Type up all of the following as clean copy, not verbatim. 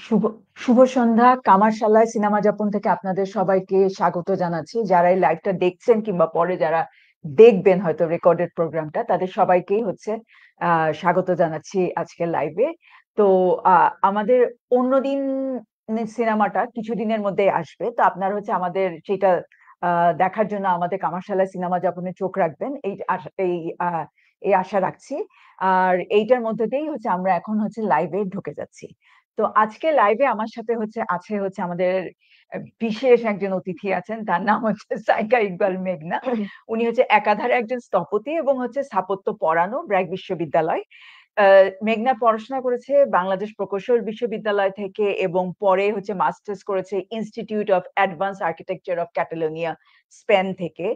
শুভ শুভ সন্ধ্যা। কামারশালায় cinema যাপন থেকে আপনাদের সবাইকে স্বাগত জানাচ্ছি। যারা এই লাইভটা দেখছেন কিংবা পরে যারা দেখবেন হয়তো রেকর্ডেড প্রোগ্রামটা, তাদের সবাইকেই হচ্ছে স্বাগত জানাচ্ছি আজকের লাইভে। তো আমাদের অন্যদিন সিনেমাটা কিছুদিনের মধ্যেই আসবে। তো আপনারা হচ্ছে আমাদের সেটা দেখার জন্য আমাদের কামারশালায় সিনেমা যাপনে চোখ রাখবেন। এই আশা রাখছি। আর এইটার মধ্যে দিয়েই হচ্ছে আমরা এখন হচ্ছে লাইভে ঢুকে যাচ্ছি। তো আজকে লাইভে আমার সাথে আছে আমাদের বিশেষ একজন অতিথি আছেন। তার নাম হচ্ছে সাইকা ইকবাল মেঘনা। উনি হচ্ছে একাধারে একজন স্থপতি এবং হচ্ছে স্থাপত্য পড়ানো ব্র্যাক বিশ্ববিদ্যালয়। মেঘনা পড়াশোনা করেছে বাংলাদেশ প্রকৌশল বিশ্ববিদ্যালয় থেকে এবং পরে হচ্ছে মাস্টার্স করেছে institute of advance architecture of ক্যাটালোনিয়া, Spain থেকে।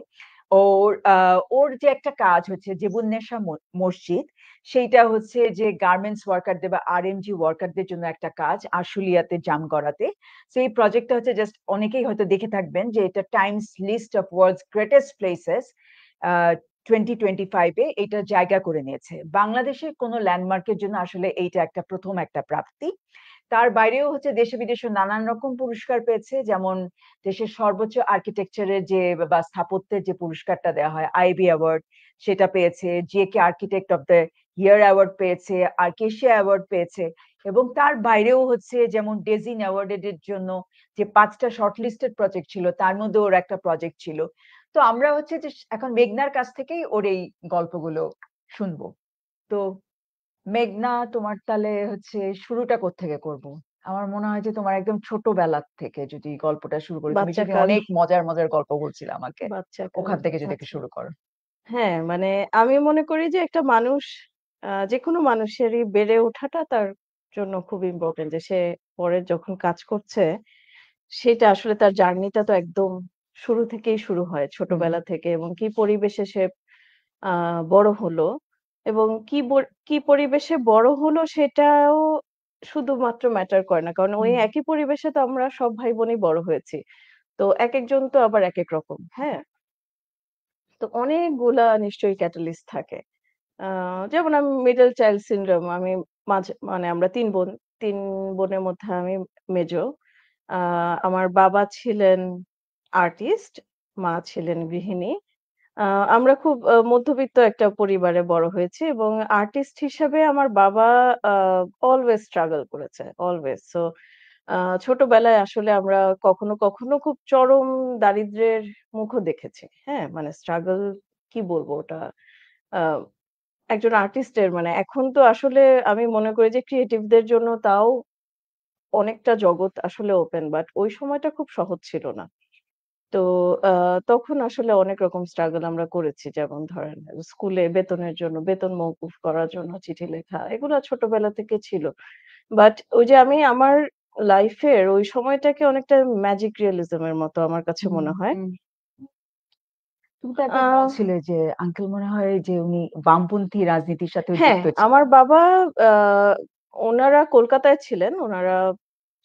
ওর যে একটা কাজ হচ্ছে জেবুন্নেসা মসজিদ, সেইটা হচ্ছে যে গার্মেন্টস ওয়ার্কারদের বা আরএমজি ওয়ার্কারদের জন্য একটা কাজ আশুলিয়াতে, জামগড়াতে। সো এই প্রজেক্টটা হচ্ছে জাস্ট অনেকেই হয়তো দেখে থাকবেন যে এটা Time's list of world's greatest places 2025-এ এটা জায়গা করে নিয়েছে। বাংলাদেশের কোনো ল্যান্ডমার্কের জন্য আসলে এইটা প্রথম একটা প্রাপ্তি। তার বাইরেও হচ্ছে দেশে বিদেশে নানান রকম পুরস্কার পেয়েছে, যেমন দেশের সর্বোচ্চ আর্কিটেকচারের যে বা স্থাপত্যের যে পুরস্কারটা দেওয়া হয় আইবি অ্যাওয়ার্ড, সেটা পেয়েছে। JK architect of the year award পেয়েছে, আর্কেশিয়া অ্যাওয়ার্ড পেয়েছে। এবং তার বাইরেও হচ্ছে যেমন ডেজিন অ্যাওয়ার্ডের জন্য যে 5টা শর্টলিস্টেড প্রজেক্ট ছিল, তার মধ্যে ওর একটা প্রজেক্ট ছিল। তো আমরা হচ্ছে যে এখন মেঘনার কাছ থেকেই ওর এই গল্পগুলো শুনবো। তো মেঘনা, তোমার তাহলে হচ্ছে শুরুটা কোত্থেকে করব? আমার মনে হয় যে তোমার একদম ছোটবেলা থেকে যদি গল্পটা শুরু করি, তুমি যদি বাচ্চাকাল অনেক মজার মজার গল্প বলছিলে আমাকে, বাচ্চাকাল ওখান থেকে যদি একটু আচ্ছা। শুরু করো। হ্যাঁ, মানে আমি মনে করি যে একটা মানুষ যেকোনো মানুষেরই বেড়ে ওঠাটা তার জন্য খুব ইম্পোর্টেন্ট, যে সে পরে যখন কাজ করছে সেটা আসলে তার জার্নিটা তো একদম শুরু থেকেই শুরু হয় হুম, ছোটবেলা থেকে এবং কি পরিবেশে সে আ বড় হলো এবং কি পরিবেশে বড় হলো সেটাও শুধুমাত্র ম্যাটার করে না। কারণ ওই হুম, একই পরিবেশে তো আমরা সব ভাই-বোনই বড় হয়েছি। তো একেকজন তো আবার একেক রকম, হ্যাঁ? তো অনেকগুলা নিশ্চয়ই ক্যাটালিস্ট থাকে। আ যেমন আমি মিডল চাইল্ড সিনড্রোম আমি মানে আমরা ৩ বোন। ৩ বোনের মধ্যে আমি মেজো। আ আমার বাবা ছিলেন আর্টিস্ট, মা ছিলেন গৃহিণী। আ আমরা খুব মধ্যবিত্ত একটা পরিবারে বড় হয়েছি এবং আর্টিস্ট হিসেবে আমার বাবা আ অলওয়েজ স্ট্রাগল করেছে, অলওয়েজ। সো আ ছোটবেলায় আসলে আমরা কখনো খুব চরম দারিদ্র্যের মুখও দেখেছি। হ্যাঁ? মানে স্ট্রাগল কি বলবো ওটা? আ একজন আর্টিস্টের মানে এখন তো আসলে আমি মনে করি যে ক্রিয়েটিভদের জন্য তাও অনেকটা জগৎ আসলে ওপেন। বাট ওই সময়টা খুব সহজ ছিল না। তো আ তখন আসলে অনেক রকম স্ট্রাগল আমরা করেছি। যেমন ধরেন স্কুলে বেতনের জন্য বেতন মওকুফ করার জন্য চিঠি লেখা। এগুলা ছোটবেলা থেকে ছিল। বাট ওই যে আমি আমার লাইফের ওই সময়টাকে অনেকটা ম্যাজিক রিয়ালিজম এর মতো আমার কাছে হুম, মনে হয়। হুম। তুমি তো আ একবার বলছিলে যে আঙ্কেল মনে হয় যে উনি বামপন্থী রাজনীতির সাথেও হ্যাঁ, যুক্ত ছিলেন। আমার বাবা আ উনারা কলকাতায় ছিলেন। উনারা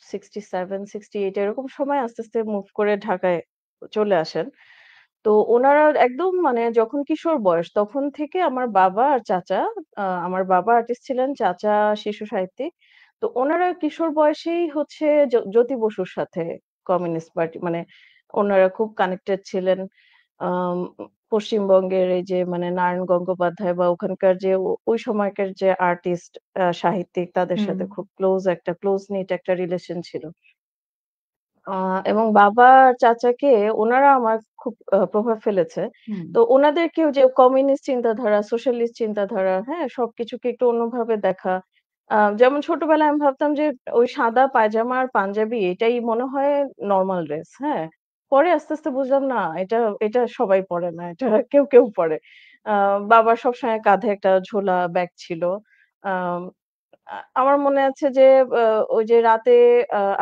67, 68 এরকম সময় আস্তে মুভ করে ঢাকায় চলে আসেন। তো উনারা একদম মানে যখন কিশোর বয়স তখন থেকে আমার বাবা আর চাচা আমার বাবা আর্টিস্ট ছিলেন, চাচা শিশু সাহিত্যিক। তো উনারা কিশোর বয়সেই হচ্ছে জ্যোতি বসুর সাথে কমিউনিস্ট পার্টি মানে উনারা খুব কানেক্টেড ছিলেন। আম পশ্চিমবঙ্গের এই যে মানে নারায়ণ গঙ্গোপাধ্যায় বা ওখানকার যে ওই সময়কার যে আর্টিস্ট, সাহিত্যিক তাদের হুম, সাথে খুব ক্লোজ নিট একটা রিলেশন ছিল। আ এবং বাবা আর চাচাকে উনারা আমার খুব প্রভাব ফেলেছে। হুম, তো উনাদেরকেও যে কমিউনিস্ট চিন্তাধারা, সোশ্যালিস্ট চিন্তাধারা, হ্যাঁ? সবকিছুকে একটু অন্যভাবে দেখা। যেমন ছোটবেলায় আমি ভাবতাম যে ওই সাদা পায়জামা আর পাঞ্জাবি এটাই মনে হয় নরমাল ড্রেস, হ্যাঁ? পরে আস্তে বুঝলাম না এটা সবাই পড়ে না। এটা কেউ পড়ে। আ বাবার সবসময় কাঁধে একটা ঝোলা ব্যাগ ছিল। আম আমার মনে আছে যে আ ওই যে রাতে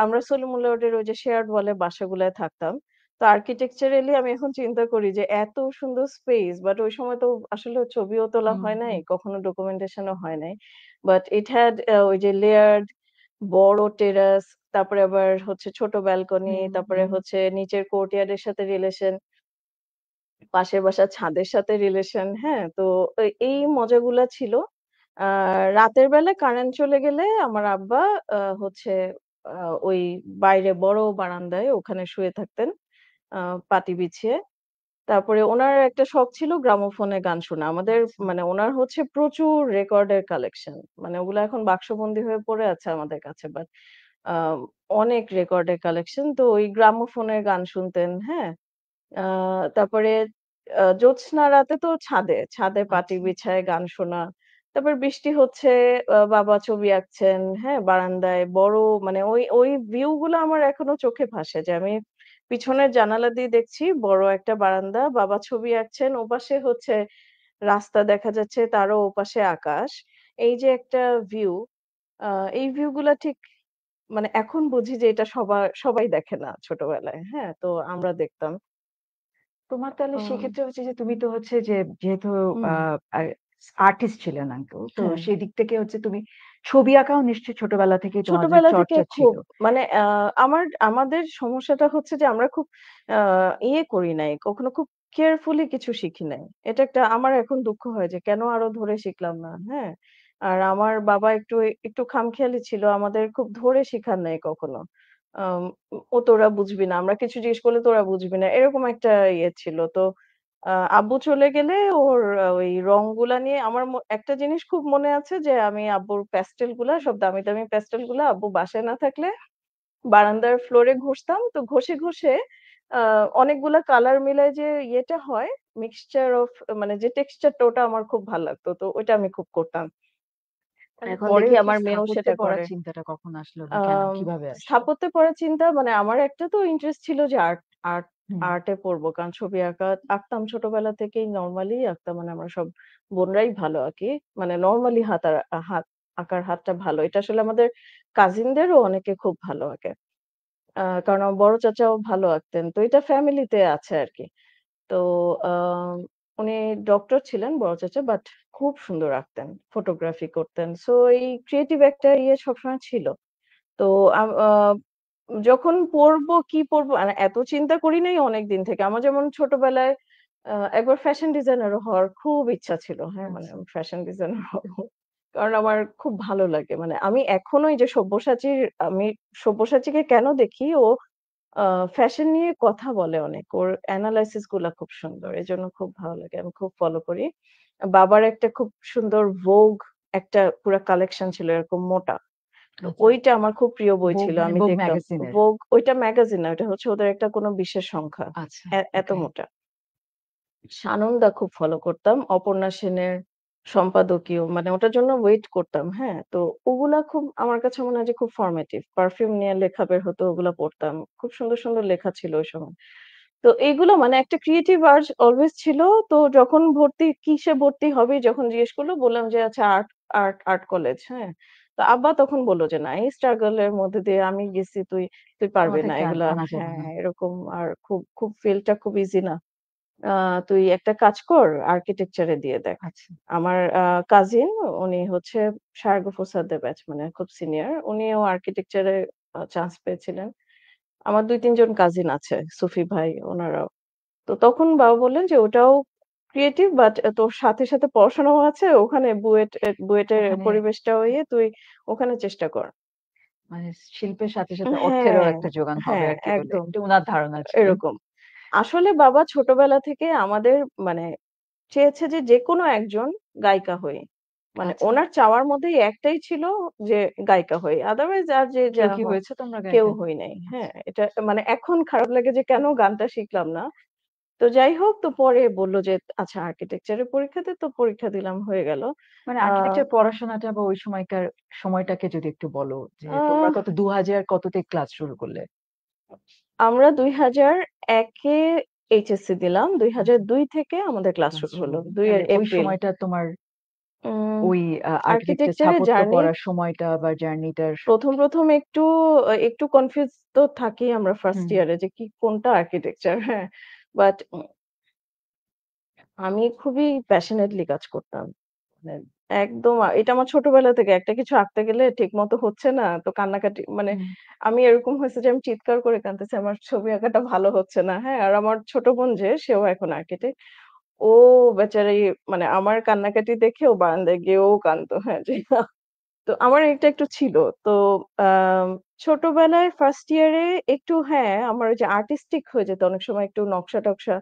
আমরা সলিমুল্লাহ রোডের ওই যে শেয়ার্ড ওয়ালের বাসাগুলায় থাকতাম। তো আর্কিটেকচারালি আমি এখন চিন্তা করি যে এত সুন্দর স্পেস বাট ওই সময় তো আসলে ছবিও তোলা হুম, হয় নাই, হুম, কখনো ডকুমেন্টেশন ও হয় নাই। বাট ইট হ্যাড ওই যে লেয়ার্ড বড় টেরাস, তারপরে আবার হচ্ছে ছোট ব্যালকনি, হুম, তারপরে হুম, হচ্ছে নিচের কোর্টইয়ার্ড এর সাথে রিলেশন। পাশের বাসার ছাদের সাথে রিলেশন, হ্যাঁ? তো এই মজাগুলা ছিল। আ রাতের বেলা কারেন্ট চলে গেলে আমার আব্বা হচ্ছে আ ওই বাইরে বড় বারান্দায় ওখানে শুয়ে থাকতেন আ পাটি বিছিয়ে। তারপরে উনার একটা শখ ছিল গ্রামোফোনে গান শোনা। আমাদের আচ্ছা। মানে উনার হচ্ছে প্রচুর রেকর্ডের কালেকশন। মানে ওগুলা এখন বাক্সবন্দী হয়ে পড়ে আছে আমাদের কাছে। বাট আ অনেক রেকর্ডের কালেকশন। তো ওই গ্রামোফোনের গান শুনতেন, হ্যাঁ? আ তারপরে জ্যোৎস্না রাতে তো ছাদে পাটি আচ্ছা। বিছায় গান শোনা। তারপর বৃষ্টি হচ্ছে, বাবা ছবি আঁকছেন, হ্যাঁ? বারান্দায় বড় মানে ওই ভিউ গুলো আমার এখনো চোখে ভাসে যে আমি পিছনের জানালা দিয়ে দেখছি বড় একটা বারান্দা, বাবা ছবি আঁকছেন, ওপাশে হচ্ছে রাস্তা দেখা যাচ্ছে, তারও ওপাশে আকাশ। এই যে একটা ভিউ, আ এই ভিউ গুলা ঠিক মানে এখন বুঝি যে এটা সবাই দেখে না ছোটবেলায়, হ্যাঁ? তো আমরা দেখতাম। তোমার তাহলে আ সেক্ষেত্রে হচ্ছে যে তুমি তো হচ্ছে যে যেহেতু হুম। আ আর আর্টিস্ট ছিলেন আঙ্কেল। তো হ্যাঁ, সেদিক থেকে হচ্ছে তুমি ছবি আঁকাও নিশ্চয়ই ছোটবেলা থেকেই তোমাদের ছোটবেলা থেকে চর্চা ছিল। খুব মানে আমাদের সমস্যাটা হচ্ছে যে আমরা খুব আ ইয়ে করি নাই। কখনো খুব কেয়ারফুলি কিছু শিখি নাই। এটা একটা আমার এখন দুঃখ হয় যে কেন আরো ধরে শিখলাম না, হ্যাঁ? আর আমার বাবা একটু খামখেয়ালি ছিল। আমাদের খুব ধরে শিখান নাই কখনো। আম ও তোরা বুঝবি না। আমরা কিছু জিজ্ঞেস করলে তোরা বুঝবি না। এরকম একটা ইয়ে ছিল। তো আব্বু চলে গেলে ওর ওই রংগুলা নিয়ে আমার একটা জিনিস খুব মনে আছে যে আমি আব্বুর প্যাস্টেল গুলা সব দামি প্যাস্টেল গুলা আব্বু বাসায় না থাকলে বারান্দার ফ্লোরে ঘষতাম। তো ঘষে আ অনেকগুলা কালার মিলায় যে ইয়েটা হয় মিক্সচার অফ মানে যে টেক্সচার টা ওটা আমার খুব ভাল লাগতো। তো ওইটা আমি খুব করতাম। তাহলে এখন পরে দেখি হচ্ছে আমার মেয়েও স্থাপত্যে সেটা পড়ার করে। চিন্তাটা কখন আসলো বা কেন আম কিভাবে আসলো? স্থাপত্যে পড়ার চিন্তা মানে আমার একটা তো ইন্টারেস্ট ছিল যে আর্ট হুম। আর্টে পড়বো। কারণ ছবি আঁকতাম ছোটবেলা থেকেই নরমালি আঁকতাম। মানে আমরা সব বোনরাই ভালো আঁকি। মানে নরমালি হাত আঁকার হাতটা ভালো। এটা আসলে আমাদের কাজিনদেরও অনেকে খুব ভালো আঁকে। কারণ আমার বড় চাচাও ভালো আঁকতেন। তো এটা ফ্যামিলিতে আছে আরকি। তো আ উনি ডক্টর ছিলেন বড় চাচা বাট খুব সুন্দর আঁকতেন। ফটোগ্রাফি করতেন। সো এই ক্রিয়েটিভ একটা ইয়ে সবসময় ছিল। তো যখন পড়বো, কি পড়বো মানে এত চিন্তা করি নাই অনেকদিন থেকে। আমার যেমন ছোটবেলায় একবার ফ্যাশন ডিজাইনার হওয়ার খুব ইচ্ছা ছিল। হ্যাঁ? মানে আচ্ছা। আমি ফ্যাশন ডিজাইনার হবো। কারণ আমার খুব ভালো লাগে। মানে আমি এখনো এই যে আমি সব্যসাচীকে কেন দেখি ও আ ফ্যাশন নিয়ে কথা বলে অনেক। ওর এনালাইসিস গুলা খুব সুন্দর। এজন্য খুব ভালো লাগে। আমি খুব ফলো করি। বাবার একটা খুব সুন্দর Vogue একটা পুরা কালেকশন ছিল এরকম মোটা। তো আচ্ছা। ওইটা আমার খুব প্রিয় বই ভোগ ছিল। মানে আমি ভোগ দেখতাম। ম্যাগাজিনের। ওইটা ম্যাগাজিন না, ওইটা হচ্ছে ওদের একটা কোনো বিশেষ সংখ্যা। আচ্ছা, এত ওকে। মোটা। সানন্দা খুব ফলো করতাম। অপর্ণা সেনের সম্পাদকীয় মানে ওটার জন্য ওয়েট করতাম, হ্যাঁ? তো ওগুলা খুব আমার কাছে মনে হয় যে খুব ফরমেটিভ। পারফিউম নিয়ে লেখা বের হতো ওগুলা পড়তাম। খুব সুন্দর, সুন্দর লেখা ছিল ওই সময়। তো এইগুলো মানে একটা ক্রিয়েটিভ আর্জ অলওয়েজ ছিল। তো যখন কিসে ভর্তি হবি যখন জিজ্ঞেস করল বললাম যে আচ্ছা আর্ট কলেজ, হ্যাঁ? তো আব্বা তখন বলল যে, "না, এই স্ট্রাগল এর মধ্যে দিয়ে আমি গেছি তুই পারবি না তোমাদেরকে এগুলা আনা যাবে হ্যাঁ, না। এরকম আর খুব ফিল্ডটা খুব ইজি না। আ তুই একটা কাজ কর আর্কিটেকচার এ দিয়ে দেখ।" আচ্ছা, আমার কাজিন উনি হচ্ছে সার্গ ফোসাদ্দের ব্যাচ মানে খুব সিনিয়র। উনিও আর্কিটেকচার এ চান্স পেয়েছিলেন। আমার ২-৩ জন কাজিন আছে, সুফি ভাই ওনারাও। তো তখন বাবা বললেন যে, "ওটাও ক্রিয়েটিভ বাট তোর সাথে, সাথে পড়াশোনাও আছে। ওখানে বুয়েটের ওখানে পরিবেশটাও তুই ওখানে চেষ্টা কর।" মানে শিল্পের সাথে, সাথে অর্থেরও হ্যাঁ, একটা যোগান হবে হ্যাঁ, আরকি বলে। একদম এটা উনার ধারণা ছিল। এরকম। আসলে বাবা ছোটবেলা থেকে আমাদের মানে চেয়েছে যে যেকোনো একজন গায়িকা হই। মানে আচ্ছা। উনার চাওয়ার মধ্যেই একটাই ছিল যে গায়িকা হই। আদারওয়াইজ আর যে কেউ যা কি হও হয়েছে তোমরা কেউ গায়িকা? হই নাই। হ্যাঁ? আচ্ছা। এটা মানে এখন খারাপ লাগে যে কেন গানটা শিখলাম না। তো যাই হোক তো পরে বলল যে, "আচ্ছা আর্কিটেকচার এর পরীক্ষা দে।" তো পরীক্ষা দিলাম হয়ে গেল। মানে আ আর্কিটেকচার পড়াশোনাটা বা ওই সময়কার সময়টাকে যদি একটু বলো যে তোমরা আহ ২০০০ কততে ক্লাস শুরু করলে? আমরা ২০০১ এ এইচএসসি দিলাম। আচ্ছা, ২০০২ থেকে আমাদের ক্লাস ক্লাস শুরু শুরু হলো। হলো। ২ তাহলে এর ওই এপ্রিল। সময়টা তোমার উম ওই আর্কিটেকচার আর্কিটেকচার এর স্থাপত্য জার্নি পড়ার সময়টা বা জার্নিটার ১ম একটু কনফিউজ তো থাকি আমরা ফার্স্ট হুম, ইয়ারে যে কোনটা আর্কিটেকচার, হ্যাঁ? বাট আমি খুবই প্যাশনেটলি কাজ করতাম। মানে একদম এটা আমার ছোটবেলা থেকে একটা কিছু আঁকতে গেলে ঠিকমতো হচ্ছে না তো কান্নাকাটি মানে হুম। আমি এরকম হয়েছে যে আমি চিৎকার করে কাঁদতেছি আমার ছবি আঁকাটা ভালো হচ্ছে না। হ্যাঁ? আর আমার ছোট বোন সেও এখন আর্কিটেক্ট। ও বেচারি মানে আমার কান্নাকাটি দেখে ও বারান্দায় গিয়েও কাঁদতো। হ্যাঁ? যে তো আমার এটা একটু ছিল। তো আম ছোটবেলায় ফার্স্ট ইয়ারে একটু হ্যাঁ, আমার ওই যে আর্টিস্টিক হয়ে যেত অনেক সময় একটু নকশা-টকশা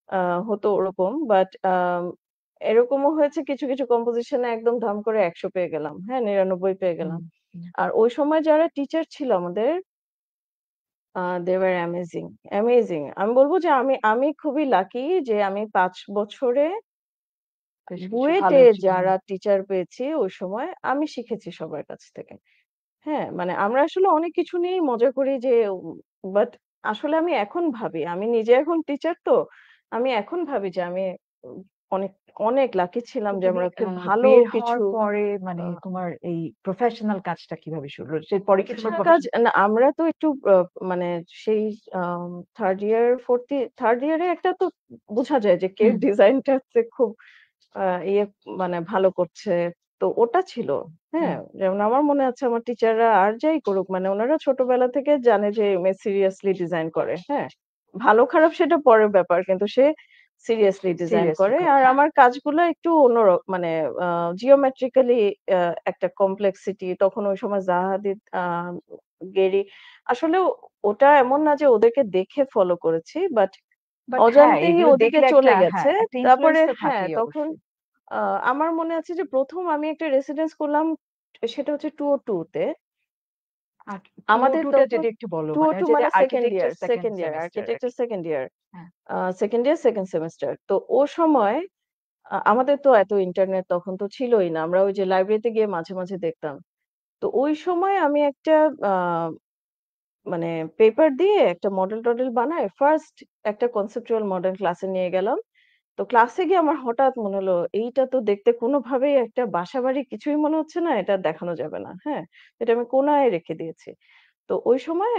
আ হতো ওরকম। বাট এরকমও হয়েছে কিছু, কিছু কম্পোজিশন এ একদম ধাম করে ১০০ পেয়ে গেলাম। হ্যাঁ? ৯৯ পেয়ে হুম, গেলাম। হুম। আর ওই সময় যারা টিচার ছিল আমাদের they were amazing, amazing আমি বলব যে আমি খুবই লাকি যে আমি ৫ বছরে বেশ কিছু ভালো বুয়েটে জীবন যারা টিচার পেয়েছি ওই সময় আমি শিখেছি সবার কাছ থেকে। হ্যাঁ, মানে আমরা আসলে অনেক কিছু নিয়েই মজা করি যে বাট আসলে আমি এখন ভাবি, আমি নিজে এখন টিচার তো। আমি এখন ভাবি যে আমি উম অনেক, অনেক লাকি ছিলাম তো যে তুমি আমরা খুব ভালো বের হওয়ার কিছু পরে আ মানে তোমার এই প্রফেশনাল কাজটা কিভাবে শুরু হলো? এরপরে কি তোমার প্রফেশনাল কাজ প্রফেশন না আমরা তো একটু মানে সেই আম 3rd ইয়ার 3rd ইয়ারে একটা তো বোঝা যায় যে কে হুম, ডিজাইনটাতে খুব আ ইয়ে মানে ভালো করছে। তো ওটা ছিল। হুম। হ্যাঁ? যেমন আমার মনে আছে আমার টিচাররা আর যাই করুক মানে উনারা ছোটবেলা থেকে জানে যে মেয়ে সিরিয়াসলি ডিজাইন করে। হ্যাঁ? ভালো খারাপ সেটা পরের ব্যাপার। কিন্তু সে সিরিয়াসলি ডিজাইন সিরিয়াসলি করে। করে। আর হ্যাঁ। আমার কাজগুলো একটু মানে আ জিওমেট্রিক্যালি একটা কমপ্লেক্সিটি তখন ওই সময় জাহা হাদিদ, গেরি আসলে ওটা এমন না যে ওদেরকে দেখে ফলো করেছি। বাট বাট হ্যাঁ, অজান্তেই এগুলো ওদিকে দেখলে একটা চলে হ্যাঁ, গেছে। একটা ইনফ্লুয়েন্স তারপরে তো হ্যাঁ, থাকেই তখন অবশ্যই। আ আমার মনে আছে যে ১ম আমি একটা রেসিডেন্স করলাম সেটা হচ্ছে 202 তে। আর আমাদের 202 টা তখন যদি একটু বলো মানে 202 হচ্ছে যে মানে 2nd ইয়ার, আর্কিটেকচার 2nd 2nd ইয়ার, সেমেস্টার আর্কিটেকচার আরকি। 2nd ইয়ার। হ্যাঁ, 2nd ইয়ার 2nd সেমেস্টার। তো ও সময় আমাদের তো এত ইন্টারনেট তখন তো ছিলই না। আমরা ওই যে লাইব্রেরিতে গিয়ে মাঝে, মাঝে দেখতাম। তো ওই সময় আমি একটা আ মানে পেপার দিয়ে একটা মডেল-টডেল বানায় ফার্স্ট একটা কনসেপচুয়াল মডেল ক্লাসে নিয়ে গেলাম। তো ক্লাসে গিয়ে আমার হঠাৎ মনে হলো এইটা তো দেখতে কোনোভাবেই একটা বাসাবাড়ি কিছুই মনে হচ্ছে না, এটা দেখানো যাবে না। হ্যাঁ? এটা আমি কোনায় রেখে দিয়েছি। তো ওই সময়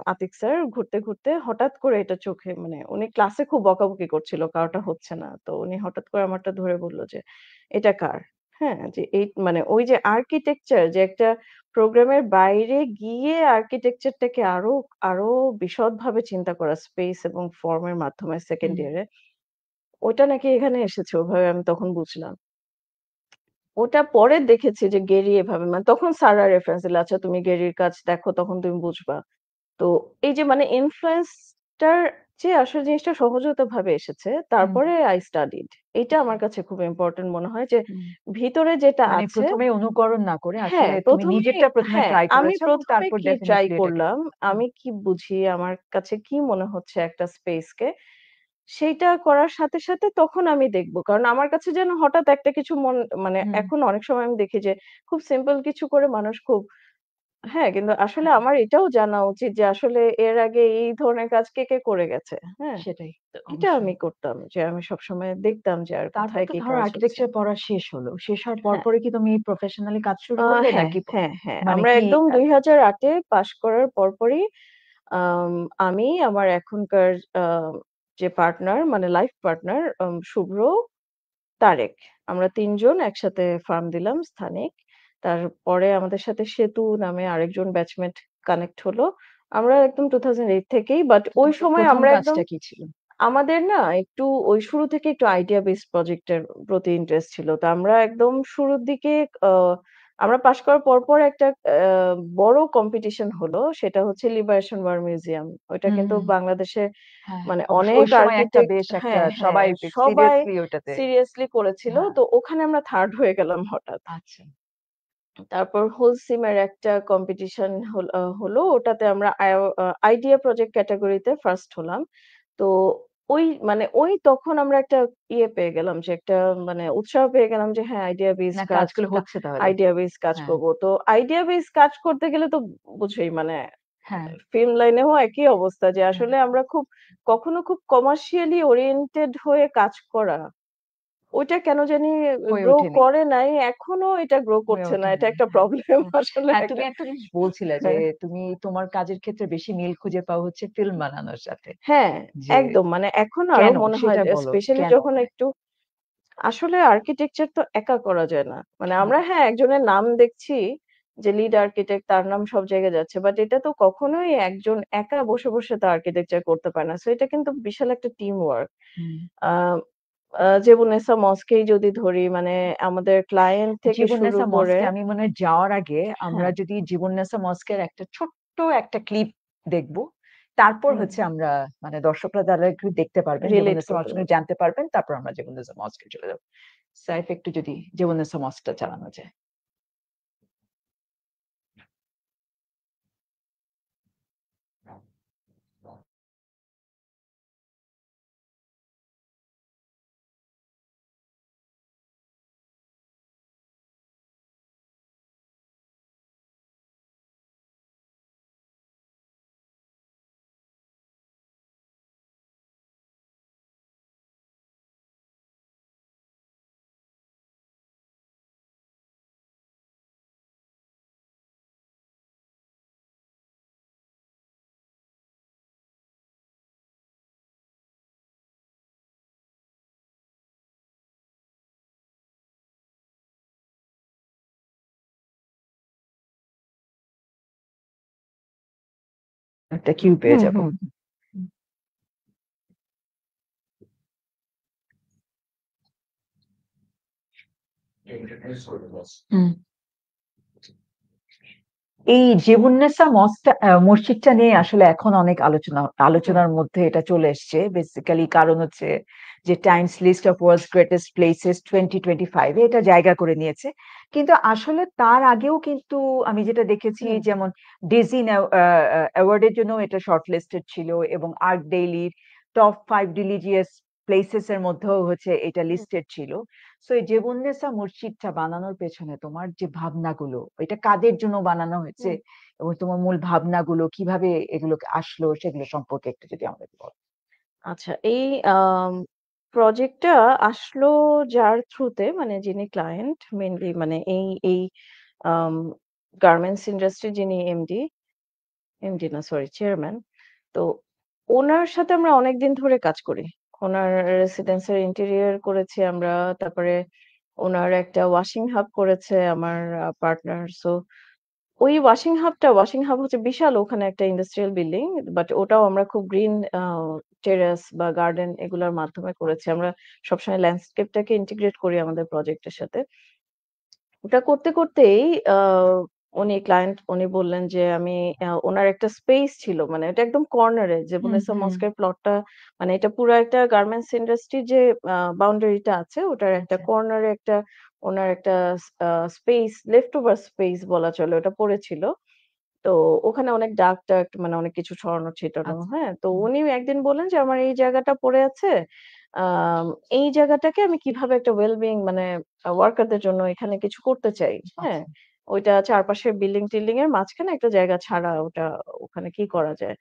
আতিক স্যার ঘুরতে হঠাৎ করে এটা চোখে মানে উনি ক্লাসে খুব বকাবকি করছিল, কারোটা হচ্ছে না। তো উনি হঠাৎ করে আমারটা ধরে বলল যে, "এটা কার?" হ্যাঁ? যে এই মানে ওই যে আর্কিটেকচার যে একটা প্রোগ্রামের বাইরে গিয়ে আর্কিটেকচারটাকে আরো বিশদভাবে চিন্তা করা স্পেস এবং ফর্ম এর মাধ্যমে সেকেন্ড হুম। ইয়ারে, ওটা নাকি এখানে এসেছে ওভাবে আমি তখন বুঝলাম। ওটা পরে দেখেছি যে গেরি এভাবে মানে তখন স্যাররা রেফারেন্স দিল, "আচ্ছা তুমি গেরির কাজ দেখো তখন তুমি বুঝবা।" তো এই যে মানে ইনফ্লুয়েন্স টার যে আসলে জিনিসটা সহজাতভাবে এসেছে। হুম, তারপরে I studied এটা আমার কাছে খুব ইম্পোর্টেন্ট মনে হয় যে হুম। ভিতরে যেটা মানে আছে ১ম এ অনুকরণ না করে হ্যাঁ, আসলে তুমি ১ম এ নিজেরটা ১ম এ হ্যাঁ, ট্রাই আমি করেছো এবং ১ম এ তারপর কি ট্রাই ডেফিনিটলি এটাকে করলাম, হুম, আমি কি বুঝি, আমার কাছে কি মনে হচ্ছে একটা স্পেসকে, সেইটা করার সাথে তখন আমি দেখব। কারণ আমার কাছে যেন হঠাৎ একটা কিছু মানে হুম, এখন অনেক সময় আমি দেখি যে খুব সিম্পল কিছু করে মানুষ খুব হ্যাঁ, কিন্তু আসলে হ্যাঁ, আমার এটাও জানা উচিত যে আসলে এর আগে এই ধরনের কাজ কে করে গেছে। হ্যাঁ? সেটাই তো এটা আমি অবশ্যই। করতাম যে আমি সবসময় দেখতাম যে আর তারপর কোথায় তো কি ধরো কাজ হচ্ছে। আর্কিটেকচার পড়া শেষ হলো। শেষ হওয়ার হ্যাঁ, পরে কি তুমি প্রফেশনালি কাজ শুরু করলে হ্যাঁ, নাকি হ্যাঁ। মানে আমরা কি একদম ২০০৮ এ পাস করার পরপরই আম আমি আমার এখনকার আ যে পার্টনার মানে লাইফ পার্টনার শুভ্র, তারেক। আমরা ৩ জন একসাথে ফার্ম দিলাম স্থানিক। তারপরে আমাদের সাথে সেতু নামে আরেকজন ব্যাচমেট কানেক্ট হলো। আমরা একদম 2008 থেকেই বাট ওই তোমাদের সময় ১ম আমরা একদম কাজটা কি ছিল? আমাদের না একটু ওই শুরু থেকে একটু আইডিয়া বেসড প্রজেক্ট এর প্রতি ইন্টারেস্ট ছিল। তো আমরা একদম শুরুর দিকে আ আমরা পাস করার পরপর একটা বড় কম্পিটিশন হলো। সেটা হচ্ছে লিবারেশন ওয়ার মিউজিয়াম। ওইটা হুম, কিন্তু হুম। বাংলাদেশে হ্যাঁ, মানে অবশ্যই অনেক ওই সময় একটা আর্কিটেক্ট বেশ একটা হ্যাঁ, সবাই সবাই সিরিয়াসলি ওটাতে সিরিয়াসলি করেছিল। হ্যাঁ, তো ওখানে আমরা 3rd হয়ে গেলাম হঠাৎ। আচ্ছা। তারপর হোলসিমের একটা কম্পিটিশন হলো। ওটাতে আমরা আইডিয়া প্রজেক্ট ক্যাটেগরিতে ফার্স্ট হলাম। তো মানে তখন আমরা একটা পেয়ে গেলাম যে একটা মানে উৎসাহ পেয়ে গেলাম যে হ্যাঁ, না কাজগুলো হচ্ছে তাহলে। আইডিয়া বেস কাজ হ্যাঁ, করব। তো আইডিয়া বেস কাজ করতে গেলে তো বুঝোই মানে হ্যাঁ, ফিল্ম লাইনেও একই অবস্থা যে হ্যাঁ, আসলে আমরা কখনো খুব কমার্শিয়ালি ওরিয়েন্টেড হয়ে কাজ করা ওইটা কেন জানি হয়ে গ্রো ওঠেনি। করে নাই। এখনো এটা গ্রো হয়ে করছে না। ওঠেনি। এটা একটা হ্যাঁ। প্রবলেম হুম। আসলে হ্যাঁ, তুমি একটা একটা জিনিস বলছিলে যে হ্যাঁ, তুমি তোমার কাজের ক্ষেত্রে বেশি মিল খুঁজে পাও হচ্ছে ফিল্ম বানানোর সাথে। হ্যাঁ, যে একদম। মানে এখন আরো কেন? মনে হয় সেটা যে বলো। স্পেশালি কেন? যখন একটু আসলে আর্কিটেকচার তো একা করা যায় না। মানে হুম, আমরা হ্যাঁ, একজনের নাম দেখছি যে লিড আর্কিটেক্ট তার নাম সব জায়গায় যাচ্ছে। বাট এটা তো কখনোই একজন একা বসে তো আর্কিটেকচার করতে পারে না। সো এটা কিন্তু বিশাল একটা টিম ওয়ার্ক। হুম। আ আ জেবুন্নেসা মস্কেই যদি ধরি মানে আমাদের ক্লায়েন্ট থেকে শুরু জীবন্যাসা করে মস্কে আমি মনে হয় যাওয়ার আগে আমরা হ্যাঁ, যদি জীবন্যাসা মস্কের একটা ছোট্ট একটা ক্লিপ দেখব। তারপর হুম, হচ্ছে আমরা মানে দর্শকরা যারা একটু দেখতে পারবেন, রিলেট জীবন্যাসা করতে মস্কে পারবে। জানতে পারবেন। তারপর আমরা জীবন্যাসা মস্কে চলে যাব। সাইফ একটু যদি জীবন্যাসা মস্কটা চালানো যায়। একটা কিউ পেয়ে হুম, যাব। হুম। হুম। এই জেবুন্নেসা মসজিদটা নিয়ে আসলে এখন অনেক হুম, আলোচনার মধ্যে এটা চলে এসছে। বেসিক্যালি কারণ হচ্ছে যে Times list of world's greatest places 2025 এ এটা জায়গা করে নিয়েছে। কিন্তু আসলে তার আগেও কিন্তু আমি যেটা দেখেছি হুম, যেমন ডিজিন অ্যাওয়ার্ডের জন্য এটা শর্ট লিস্টেড ছিল এবং আর্ক ডেইলির টপ 5 রিলিজিয়াস প্লেসেস এর মধ্যেও হচ্ছে এটা হুম, লিস্টেড ছিল। সো এই জেবুন্নেসা মসজিদটা বানানোর পেছনে তোমার যে ভাবনাগুলো, এটা কাদের জন্য বানানো হয়েছে হুম। এবং তোমার মূল ভাবনাগুলো কিভাবে এগুলোকে আসলো সেগুলো সম্পর্কে একটু যদি আমাদের বলো। আচ্ছা এই আম প্রজেক্টটা আসলো যার থ্রুতে মানে যিনি ক্লায়েন্ট মেইনলি মানে এই আম গার্মেন্টস ইন্ডাস্ট্রির যিনি এমডি এমডি না সরি চেয়ারম্যান। তো ওনার সাথে আমরা অনেকদিন ধরে কাজ করি। ওনার রেসিডেন্সের ইন্টেরিয়র করেছি আমরা। তারপরে ওনার একটা ওয়াশিং হাব করেছে আমার পার্টনার। সো ওই ওয়াশিং হাব হচ্ছে বিশাল ওখানে একটা ইন্ডাস্ট্রিয়াল বিল্ডিং। বাট ওটাও আমরা খুব গ্রিন টেরাস বা গার্ডেন এগুলোর মাধ্যমে করেছি। আমরা সবসময় ল্যান্ডস্কেপটাকে ইন্টিগ্রেট করি আমাদের প্রজেক্টের সাথে। ওটা করতে, করতেই আ উনি বললেন যে আমি উনার একটা স্পেস ছিল। মানে এটা একদম কর্নারে যে হুম, বুনেসা হুম। মস্কের প্লটটা মানে এটা পুরা একটা গার্মেন্টস ইন্ডাস্ট্রির যে বাউন্ডারিটা আছে ওটার একটা আচ্ছা। কর্নারে একটা উনার একটা স্পেস লেফট ওভার স্পেস বলা চলে ওটা পড়েছিল। তো ওখানে অনেক ডাক-টাক মানে অনেক কিছু ছড়ানো-ছিটানো, আচ্ছা। হ্যাঁ? তো হুম, উনি একদিন বললেন যে, "আমার এই জায়গাটা পড়ে আছে। আম এই জায়গাটাকে আমি কিভাবে একটা ওয়েল বিইং মানে ওয়ার্কারদের জন্য এখানে কিছু করতে চাই।" হ্যাঁ? আচ্ছা। ওইটা চারপাশে বিল্ডিং-টিল্ডিং এর মাঝখানে একটা জায়গা ছাড়া ওটা ওখানে কি করা যায়?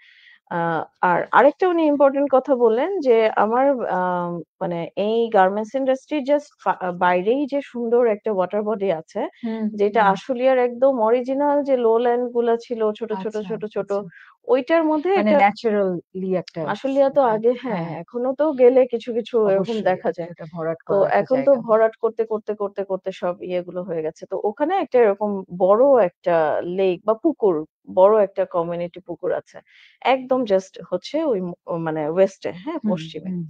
আ আর আরেকটা উনি ইম্পোর্টেন্ট কথা বললেন যে, আমার আম মানে এই গার্মেন্টস ইন্ডাস্ট্রির জাস্ট বাইরেই যে সুন্দর একটা ওয়াটার বডি আছে, হুম, যেটা হুম। আশুলিয়ার একদম অরিজিনাল যে লোল্যান্ড গুলা ছিল আচ্ছা, ছোট, আচ্ছা। ওইটার মধ্যে মানে একটা ন্যাচারালি একটা আশুলিয়া তো জায়গা। আগে হ্যাঁ, হ্যাঁ, এখনো তো গেলে কিছু এরকম অবশ্যই দেখা যায়। কিছুটা ভরাট তো করা একটা এখন তো জায়গা। ভরাট করতে সব ইয়েগুলো হয়ে গেছে। তো ওখানে একটা এরকম বড় একটা লেক বা পুকুর, বড় একটা কমিউনিটি পুকুর আছে। একদম জাস্ট হচ্ছে ওই মানে ওয়েস্টে, হ্যাঁ? হুম, পশ্চিমে। হুম।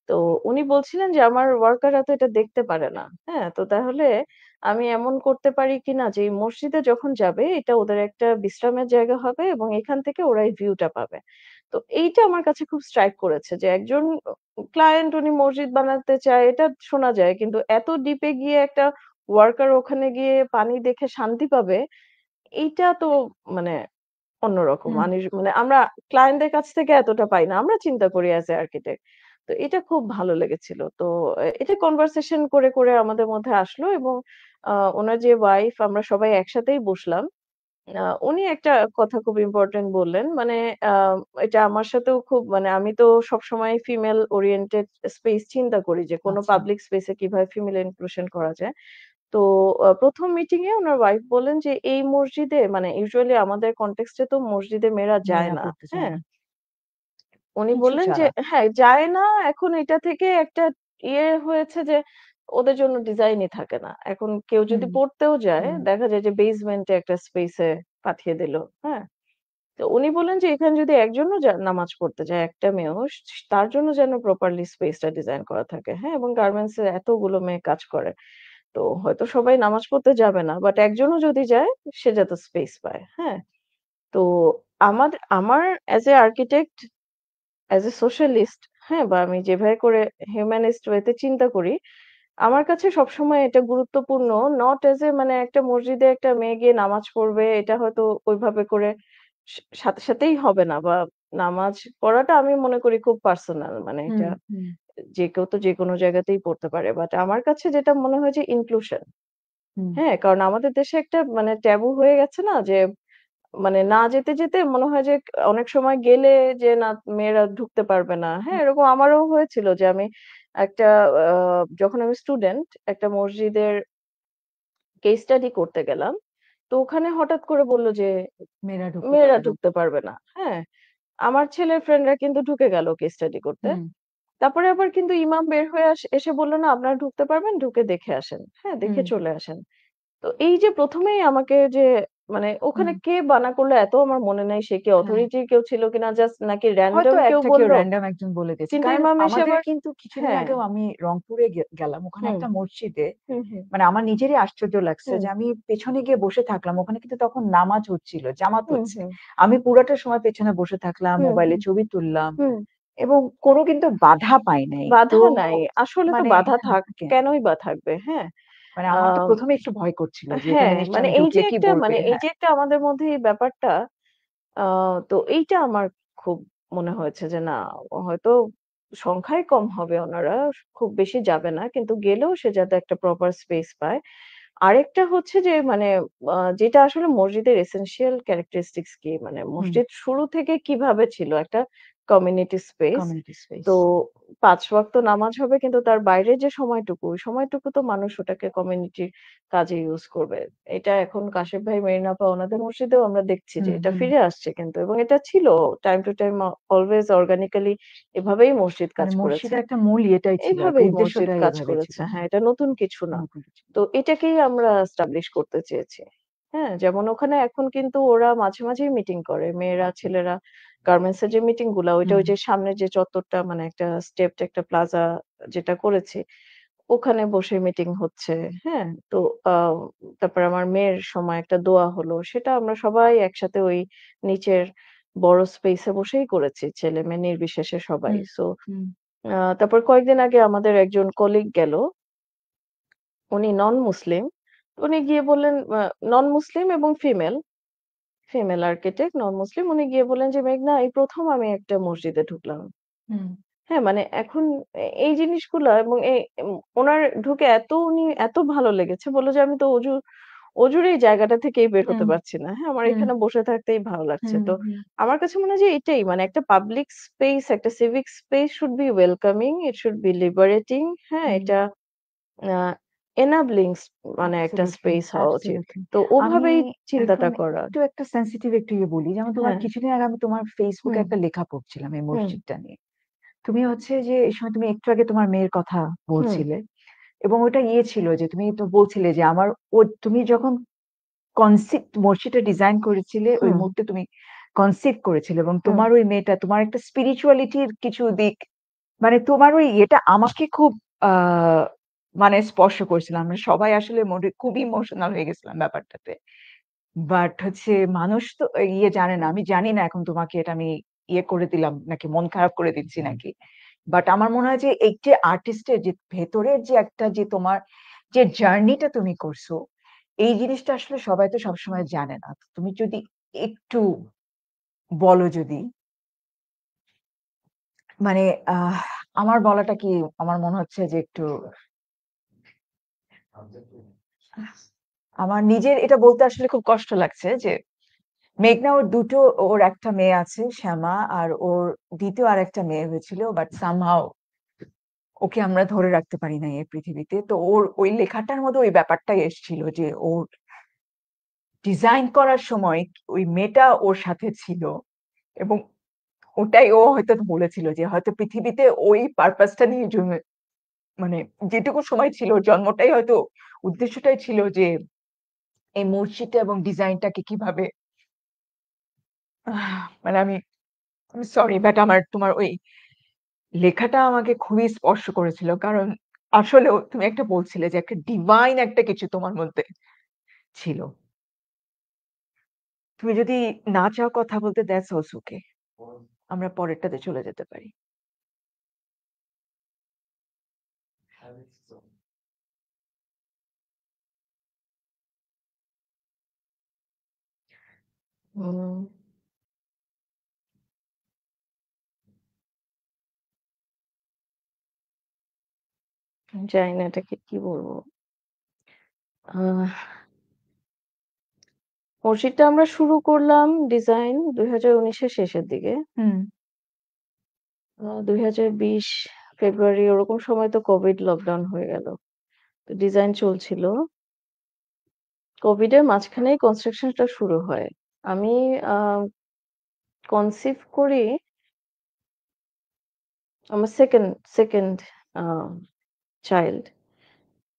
তো উনি বলছিলেন যে, "আমার ওয়ার্কাররা তো এটা দেখতে পারে না। হ্যাঁ? তো তাহলে আমি এমন করতে পারি কিনা যে, এই মসজিদে যখন যাবে এটা ওদের একটা বিশ্রামের জায়গা হবে এবং এখান থেকে ওরা এই ভিউটা পাবে।" তো এইটা আমার কাছে খুব স্ট্রাইক করেছে যে, একজন ক্লায়েন্ট উনি মসজিদ বানাতে চায় এটা শোনা যায়। কিন্তু এত ডিপে গিয়ে একটা ওয়ার্কার ওখানে গিয়ে পানি দেখে শান্তি পাবে, এইটা তো মানে অন্যরকম। হুম, মানে আমরা ক্লায়েন্টদের কাছ থেকে এতটা পাই না। আমরা চিন্তা করি অ্যাজ এ আর্কিটেক্ট। তো এটা খুব ভালো লেগেছিল। তো এটা কনভারসেশন করে আমাদের মধ্যে আসলো এবং উনার যে ওয়াইফ আমরা সবাই একসাথেই বসলাম। উনি একটা কথা খুব ইম্পোর্টেন্ট বললেন। মানে আ এটা আমার সাথেও খুব মানে আমি তো সবসময় ফিমেল ওরিয়েন্টেড স্পেস চিন্তা করি যে কোন আচ্ছা। পাবলিক স্পেস এ কিভাবে ফিমেল ইনক্লুশন করা যায়। তো ১ম মিটিং এ উনার ওয়াইফ বললেন যে, "এই মসজিদে মানে ইউজুয়ালি আমাদের কনটেক্সট এ তো মসজিদে মেয়েরা যায় মেয়েরা না।" পড়তে চায় হ্যাঁ? না। উনি কিছু বললেন যে ছাড়া। হ্যাঁ, যায় না। এখন এটা থেকে একটা ইয়ে হয়েছে যে ওদের জন্য ডিজাইনই থাকে না। এখন কেউ যদি হুম, পড়তেও যায়, হুম। দেখা যায় যে বেসমেন্টে একটা স্পেসে পাঠিয়ে দিল। হ্যাঁ? তো উনি বললেন যে এখানে যদি একজনও নামাজ পড়তে যায়, একটা মেয়েও তার জন্য যেন প্রপারলি স্পেসটা ডিজাইন করা থাকে। হ্যাঁ? এবং গার্মেন্টস এ এতগুলো মেয়ে কাজ করে। তো হয়তো সবাই নামাজ পড়তে যাবে না। বাট একজনও যদি যায় সে যাতে স্পেস পায়। হ্যাঁ? তো আমার as a architect, as a socialist, হ্যাঁ? বা আমি যেভাবে করে হিউম্যানিস্ট ওয়েতে চিন্তা করি, আমার কাছে সবসময় এটা গুরুত্বপূর্ণ নট অ্যাজ এ মানে একটা মসজিদে একটা মেয়ে গিয়ে নামাজ পড়বে এটা হয়তো ওইভাবে করে সাথেই হবে না বা নামাজ পড়াটা আমি মনে করি খুব পার্সোনাল। মানে হুম, এটা হুম, যে কেউ তো যেকোনো জায়গাতেই পড়তে পারে। বাট আমার কাছে যেটা মনে হয় যে ইনক্লুশন। হুম। হ্যাঁ? কারণ আমাদের দেশে একটা মানে ট্যাবু হয়ে গেছে না যে মানে না যেতে মনে হয় যে অনেক সময় গেলে যে না মেয়েরা ঢুকতে পারবে না। হ্যাঁ? হুম, এরকম আমারও হয়েছিল যে আমি একটা আ যখন আমি স্টুডেন্ট একটা মসজিদের কেস স্টাডি করতে গেলাম। তো ওখানে হঠাৎ করে বলল যে মেয়েরা ঢুকতে মেয়েরা পারবে না। ঢুকতে পারবে না। হ্যাঁ? আমার ছেলের ফ্রেন্ডরা কিন্তু ঢুকে গেল কেস স্টাডি করতে। হুম, তারপরে আবার কিন্তু ইমাম বের হয়ে এসে বলল না আপনারা ঢুকতে পারবেন, ঢুকে দেখে আসেন। হ্যাঁ? দেখে হুম, চলে আসেন। তো এই যে ১ম এই আমাকে যে মানে ওখানে হুম। কে বানা করলো এতও আমার মনে নাই। সে কি হ্যাঁ। অথরিটির কেউ ছিল কিনা জাস্ট নাকি হয়তো র‍্যান্ডম কেউ একটা কেউ বলল। র‍্যান্ডম একজন বলে দিয়েছে। কিন্তু কারণ ইমাম এসে আমাদের আবার কিন্তু কিছুদিন হ্যাঁ, আগেও আমি রংপুরে গেলাম। ওখানে হুম, একটা মসজিদে হুম, হুম, মানে আমার নিজেরই আশ্চর্য লাগছে হুম, যে আমি পেছনে গিয়ে বসে থাকলাম। ওখানে কিন্তু তখন নামাজ হচ্ছিল, জামাত হুম, হচ্ছে। হুম, আমি পুরাটা সময় পেছনে বসে থাকলাম, হুম, মোবাইলে হুম, ছবি তুললাম হুম। এবং কোনো কিন্তু বাধা পাই নাই। তো বাধা নাই। আসলে তো মানে বাধা হ্যাঁ, থাকে। কেনই বা থাকবে, হ্যাঁ? মানে আ আমার তো ১ম এ একটু ভয় করছিল যে এখানে হ্যাঁ, নিশ্চয়ই মানে আমি এই যে ঢুকলে কি একটা বলবে? মানে এই হ্যাঁ। যে একটা আমাদের মধ্যে এই ব্যাপারটা আ তো এইটা আমার খুব মনে হয়েছে যে না হয়তো সংখ্যায় কম হবে ওনারা, খুব বেশি যাবে না। কিন্তু গেলেও সে যাতে একটা প্রপার স্পেস পায়। আরেকটা হচ্ছে যে মানে যেটা আসলে মসজিদের এসেনশিয়াল ক্যারেক্টারিস্টিক্স কি? মানে হুম, মসজিদ শুরু থেকে কিভাবে ছিল? একটা কমিউনিটি স্পেস। Community space. তো ৫ ওয়াক্ত নামাজ হবে কিন্তু তার বাইরে যে সময়টুকু, ওই সময়টুকু তো মানুষ ওটাকে কমিউনিটির কাজে ইউজ করবে। এটা এখন কাশেম ভাই, মেরিন আপা ওনাদের মসজিদেও আমরা দেখছি যে হুম, এটা হুম। ফিরে আসছে কিন্তু এবং এটা ছিল time to time always organically এভাবেই মসজিদ কাজ মানে করেছে। মসজিদের একটা মূল এটাই ছিল। একটা এভাবেই মসজিদ উদ্দেশ্যটাই কাজ এভাবে ছিল। করেছে। হ্যাঁ, এটা নতুন কিছু না। নতুন কিছু। তো এটাকেই আমরা এস্টাবলিশ করতে চেয়েছি। হ্যাঁ? যেমন ওখানে এখন কিন্তু ওরা মাঝে, মাঝেই মিটিং করে। মেয়েরা, ছেলেরা গার্মেন্টস এর যে মিটিং গুলা ওইটা হুম, ওই যে সামনে যে চত্বরটা মানে একটা স্টেপড একটা প্লাজা যেটা করেছি, ওখানে বসে মিটিং হচ্ছে। হ্যাঁ? তো আ তারপরে আমার মেয়ের সময় একটা দোয়া হলো। সেটা আমরা সবাই একসাথে ওই নিচের বড় স্পেস এ বসেই করেছি। ছেলে-মেয়ে নির্বিশেষে সবাই। হুম, সো হুম, তারপর কয়েকদিন আগে আমাদের একজন কলিগ গেল। উনি নন মুসলিম। উনি গিয়ে বললেন নন মুসলিম এবং ফিমেল আর্কিটেক্ট, নন মুসলিম। উনি গিয়ে বললেন যে, "মেঘনা এই ১ম আমি একটা মসজিদে ঢুকলাম।" হুম, হ্যাঁ, মানে এখন এই জিনিসগুলা এবং উনার ঢুকে উনি এত ভালো লেগেছে বলল যে, "আমি তো অজুর এই জায়গাটা থেকেই বের হতে হুম, পারছি না। হ্যাঁ, আমার হুম, এখানে বসে থাকতেই ভালো লাগছে।" হুম, তো হুম, আমার কাছে মনে হয় যে এটাই মানে একটা পাবলিক স্পেস, একটা civic space should be welcoming, it should be liberating. হ্যাঁ, হুম। এটা আ এনাবলিং মানে একটা অ্যাবসোলিউটলি, স্পেস হওয়া উচিত। অ্যাবসোলিউটলি। তো আমি ওভাবেই এখন চিন্তাটা করা। একটু একটা সেনসিটিভ একটু বলি। যেমন তোমার হ্যাঁ, কিছুদিন আগে আমি তোমার Facebook এ হুম, একটা লেখা পড়ছিলাম এই হুম, মসজিদটা নিয়ে। তুমি হচ্ছে যে এই সময় তুমি একটু আগে তোমার মেয়ের কথা হুম, বলছিলে এবং ওটা ছিল যে তুমি তো বলছিলে যে তুমি যখন মসজিদটা ডিজাইন করেছিলে ওই হুম, মুহূর্তে তুমি কনসিভ করেছিলে এবং হুম, তোমার ওই মেয়েটা তোমার একটা স্পিরিচুয়ালিটির কিছু দিক মানে তোমার ওই আমাকে খুব আ মানে স্পর্শ করছিল। আমরা সবাই আসলে খুব ইমোশনাল হয়ে গেছিলাম ব্যাপারটাতে। বাট হচ্ছে মানুষ তো জানে না। আমি জানি না এখন তোমাকে এটা আমি করে দিলাম নাকি মন খারাপ করে দিচ্ছি নাকি। বাট আমার মনে হয় যে এই যে আর্টিস্টের যে ভেতরের যে একটা যে তোমার যে জার্নিটা তুমি করছো, এই জিনিসটা আসলে সবাই তো সবসময় জানে না। তো তুমি যদি একটু বলো যদি মানে আহ আমার বলাটা কি আমার মনে হচ্ছে যে একটু আমার নিজের এটা বলতে আসলে খুব কষ্ট লাগছে যে মেঘনা ওর একটা মেয়ে আছে শ্যামা আর ওর দ্বিতীয় আরেকটা মেয়ে হয়েছিল বাট সামহাউ ওকে আমরা ধরে রাখতে পারি নাই এই পৃথিবীতে। তো ওর ওই লেখাটার মধ্যে ওই ব্যাপারটাই এসছিল যে ওর ডিজাইন করার সময় ওই মেয়েটা ওর সাথে ছিল এবং ওটাই ও হয়তো বলেছিল যে হয়তো পৃথিবীতে ওই পারপাসটা নিয়ে মানে যেটুকু সময় ছিল ওর জন্মটাই হয়তো উদ্দেশ্যটাই ছিল যে এই মসজিদটা এবং ডিজাইনটাকে কিভাবে মানে আমি সরি বাট তোমার ওই লেখাটা আমাকে খুবই স্পর্শ করেছিল। কারণ আসলেও তুমি একটা বলছিলে যে একটা ডিভাইন একটা কিছু তোমার মধ্যে ছিল। তুমি যদি না চাও কথা বলতে দ্যাটস অলসো ওকে। আমরা পরেরটাতে চলে যেতে পারি। হুম। জানি না এটাকে কি বলবো। আহ মসজিদটা আমরা শুরু করলাম ডিজাইন ২০১৯ এর শেষের দিকে। হুম, ২০২০ ফেব্রুয়ারি ওরকম সময় তো কোভিড লকডাউন হয়ে গেল। তো ডিজাইন চলছিল। কোভিড এর মাঝখানেই কনস্ট্রাকশনটা শুরু হয়। আমি আ কনসিভ করি আমার সেকেন্ড আ চাইল্ড।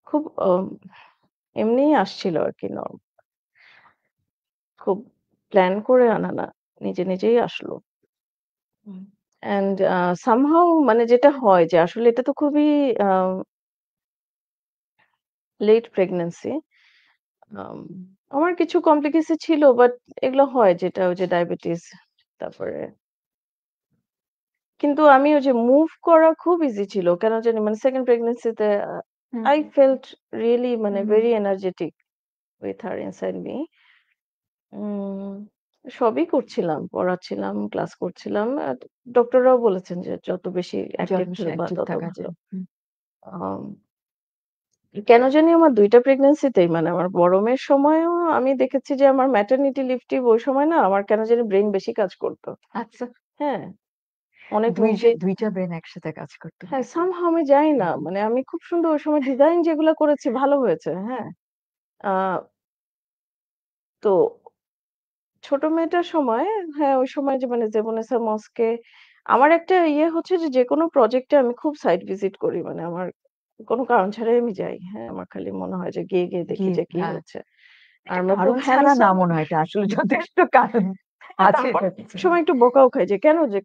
খুব এমনিই আসছিল আরকি খুব প্ল্যান করে আনা না। নিজেই আসলো। হুম, অ্যান্ড সামহাউ মানে যেটা হয় যে আসলে এটা তো খুবই আ লেট প্রেগন্যান্সি। আম আমার কিছু কমপ্লিকেশন ছিল বাট এগুলো হয় যেটা ওই যে ডায়াবেটিস তারপরে কিন্তু আমি ওই যে মুভ করা খুব ইজি ছিল। কেন জানি মানে সেকেন্ড প্রেগন্যান্সি তে হুম, I felt really মানে হুম, very energetic with her inside me. উম সবই করছিলাম, পড়াচ্ছিলাম, ক্লাস করছিলাম। ডক্টররাও বলেছেন যে যত বেশি যত অ্যাক্টিভ বেশি থাকবা অ্যাক্টিভ তত থাকা ভালো। যায়। হুম, আম কেন জানি আমার ২ টা প্রেগন্যান্সিতেই মানে আমার বড় মেয়ের সময়ও আমি দেখেছি যে আমার ম্যাটারনিটি লিভ টিভ ওই সময় না আমার কেন জানি ব্রেইন বেশি কাজ করত। আচ্ছা। হ্যাঁ? অনেক দুই মুভি ২ টা ব্রেন একসাথে কাজ করতে হ্যাঁ, হয়। somehow আমি জানি না। মানে আমি খুব সুন্দর ওই সময় ডিজাইন যেগুলা করেছি ভালো হয়েছে, হ্যাঁ? আ তো ছোট মেয়েটার সময় হ্যাঁ, ওই সময় যে মানে জেবনেসা মস্কে আমার একটা ইয়ে হচ্ছে যে যেকোনো প্রজেক্টে আমি খুব সাইট ভিজিট করি। মানে আমার কোনো কারণ ছাড়াই আমি যাই। হ্যাঁ, আমার খালি মনে হয় যে গিয়ে দেখি গিয়ে যে কি হ্যাঁ, হচ্ছে। আর এটা আমরা খুব কারণ ছাড়া হ্যান্ডস না অন মনে হয় এটা আসলে যথেষ্ট কারণ হ্যাঁ, আছে তারপর এটার অনেক পিছনে। সময় একটু বকাও খাই যে,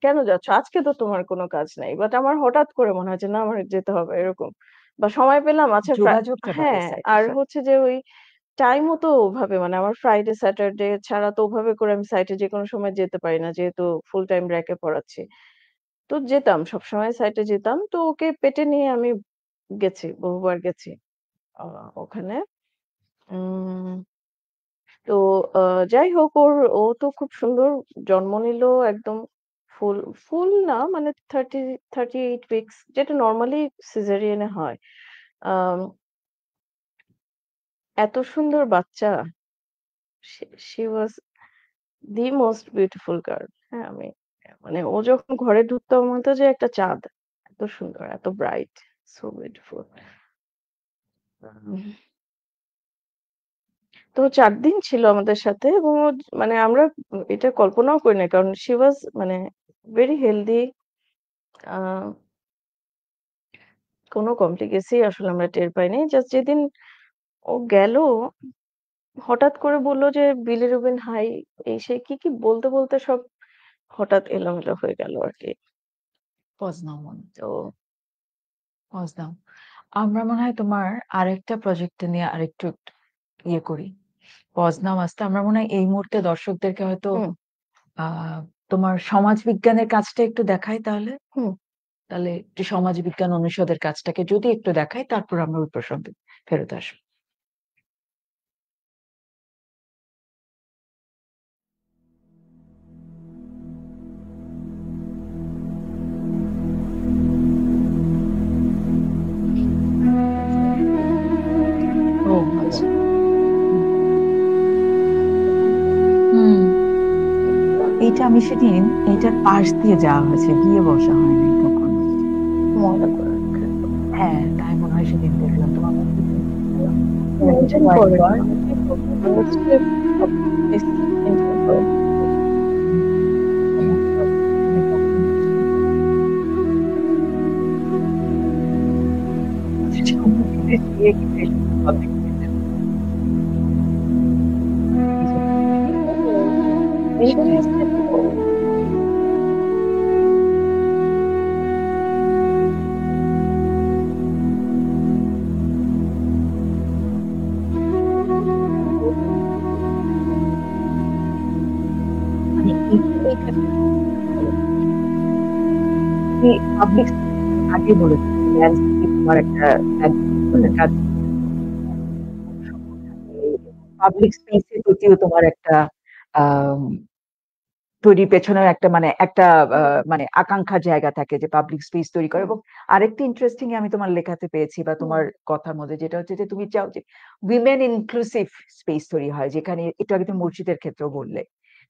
কেন যাচ্ছ? আজকে তো তোমার কোনো কাজ নাই।" বাট আমার হঠাৎ করে মনে হয় যে, না আমার যেতে হবে এরকম। বা সময় পেলাম আচ্ছা যোগাযোগটা বাড়ে হ্যাঁ, সাইটের আর সাথে। হচ্ছে যে ওই টাইমও তো ওভাবে মানে আমার ফ্রাইডে, স্যাটারডে ছাড়া তো ওভাবে করে আমি সাইটে যেকোনো সময় যেতে পারি না। যেহেতু ফুল টাইম র‍্যাকে পড়াচ্ছি। তো যেতাম সবসময় সাইটে যেতাম। তো ওকে পেটে নিয়ে আমি গেছি, বহুবার গেছি আ ওখানে। উম তো আ যাই হোক ও তো খুব সুন্দর জন্ম নিল একদম ফুল, ফুল না মানে 38 উইকস যেটা নরমালি সিজারিয়ান এ হয়। আম এত সুন্দর বাচ্চা she was the most beautiful girl হ্যাঁ, আমি মানে ও যখন ঘরে ঢুকতো আমার মনে হতো যে একটা চাঁদ। এত সুন্দর, এত ব্রাইট, সো বিউটিফুল। তো ৪ দিন ছিল আমাদের সাথে এবং ও মানে আমরা এটা কল্পনাও করি নাই। কারণ she was মানে ভেরি হেলথি আ কোনো কমপ্লিকেসি আসলে আমরা টের পাইনি। জাস্ট যেদিন ও গেল হঠাৎ করে বলল যে বিলিরুবিন হাই এই সেই কি বলতে সব হঠাৎ এলোমেলো হয়ে গেল আরকি। পজ নাও তো পজ নাও। আমরা মনে হয় তোমার আরেকটা প্রজেক্ট নিয়ে আরেকটু ইয়ে করি। পজ নাও আসতে আমরা মনে হয় এই মুহূর্তে দর্শকদেরকে হয়তো হুম, আ তোমার সমাজবিজ্ঞানের কাজটা একটু দেখাই তাহলে? হুম। তাহলে একটু সমাজবিজ্ঞান অনুষদের কাজটাকে যদি একটু দেখাই তারপর আমরা ওই প্রসঙ্গে ফেরত আসবো। ও আচ্ছা। হুম। এইটা আমি সেদিন এইটার পাশ দিয়ে যাওয়া হয়েছে। গিয়ে বসা হয় নাই কখনো। মজা করে রাখে। হ্যাঁ, তাই মনে হয় সেদিন দেখলাম। তোমার মধ্যে মেইনটেইন করে কয়েকবার অনেকেই প্রবলেম হচ্ছে মেইনটেইন করে। মেইনটেইন হচ্ছে তো মানে এইটা তুমি পাবলিক আগে বলেছো ল্যান্ডস্কেপ তোমার একটা হুম, কাজ পাবলিক স্পেস এর প্রতিও তোমার একটা আম তৈরির পেছনের একটা মানে একটা মানে আকাঙ্খার জায়গা থাকে যে পাবলিক স্পেস তৈরি করা হুম, এবং আরেকটা ইন্টারেস্টিং আমি তোমার লেখাতে পেয়েছি বা হুম, তোমার কথার মধ্যে যেটা হচ্ছে যে তুমি চাও যে উইমেন ইনক্লুসিভ স্পেস তৈরি হয় যেখানে একটু আগে তুমি মসজিদের ক্ষেত্রেও বললে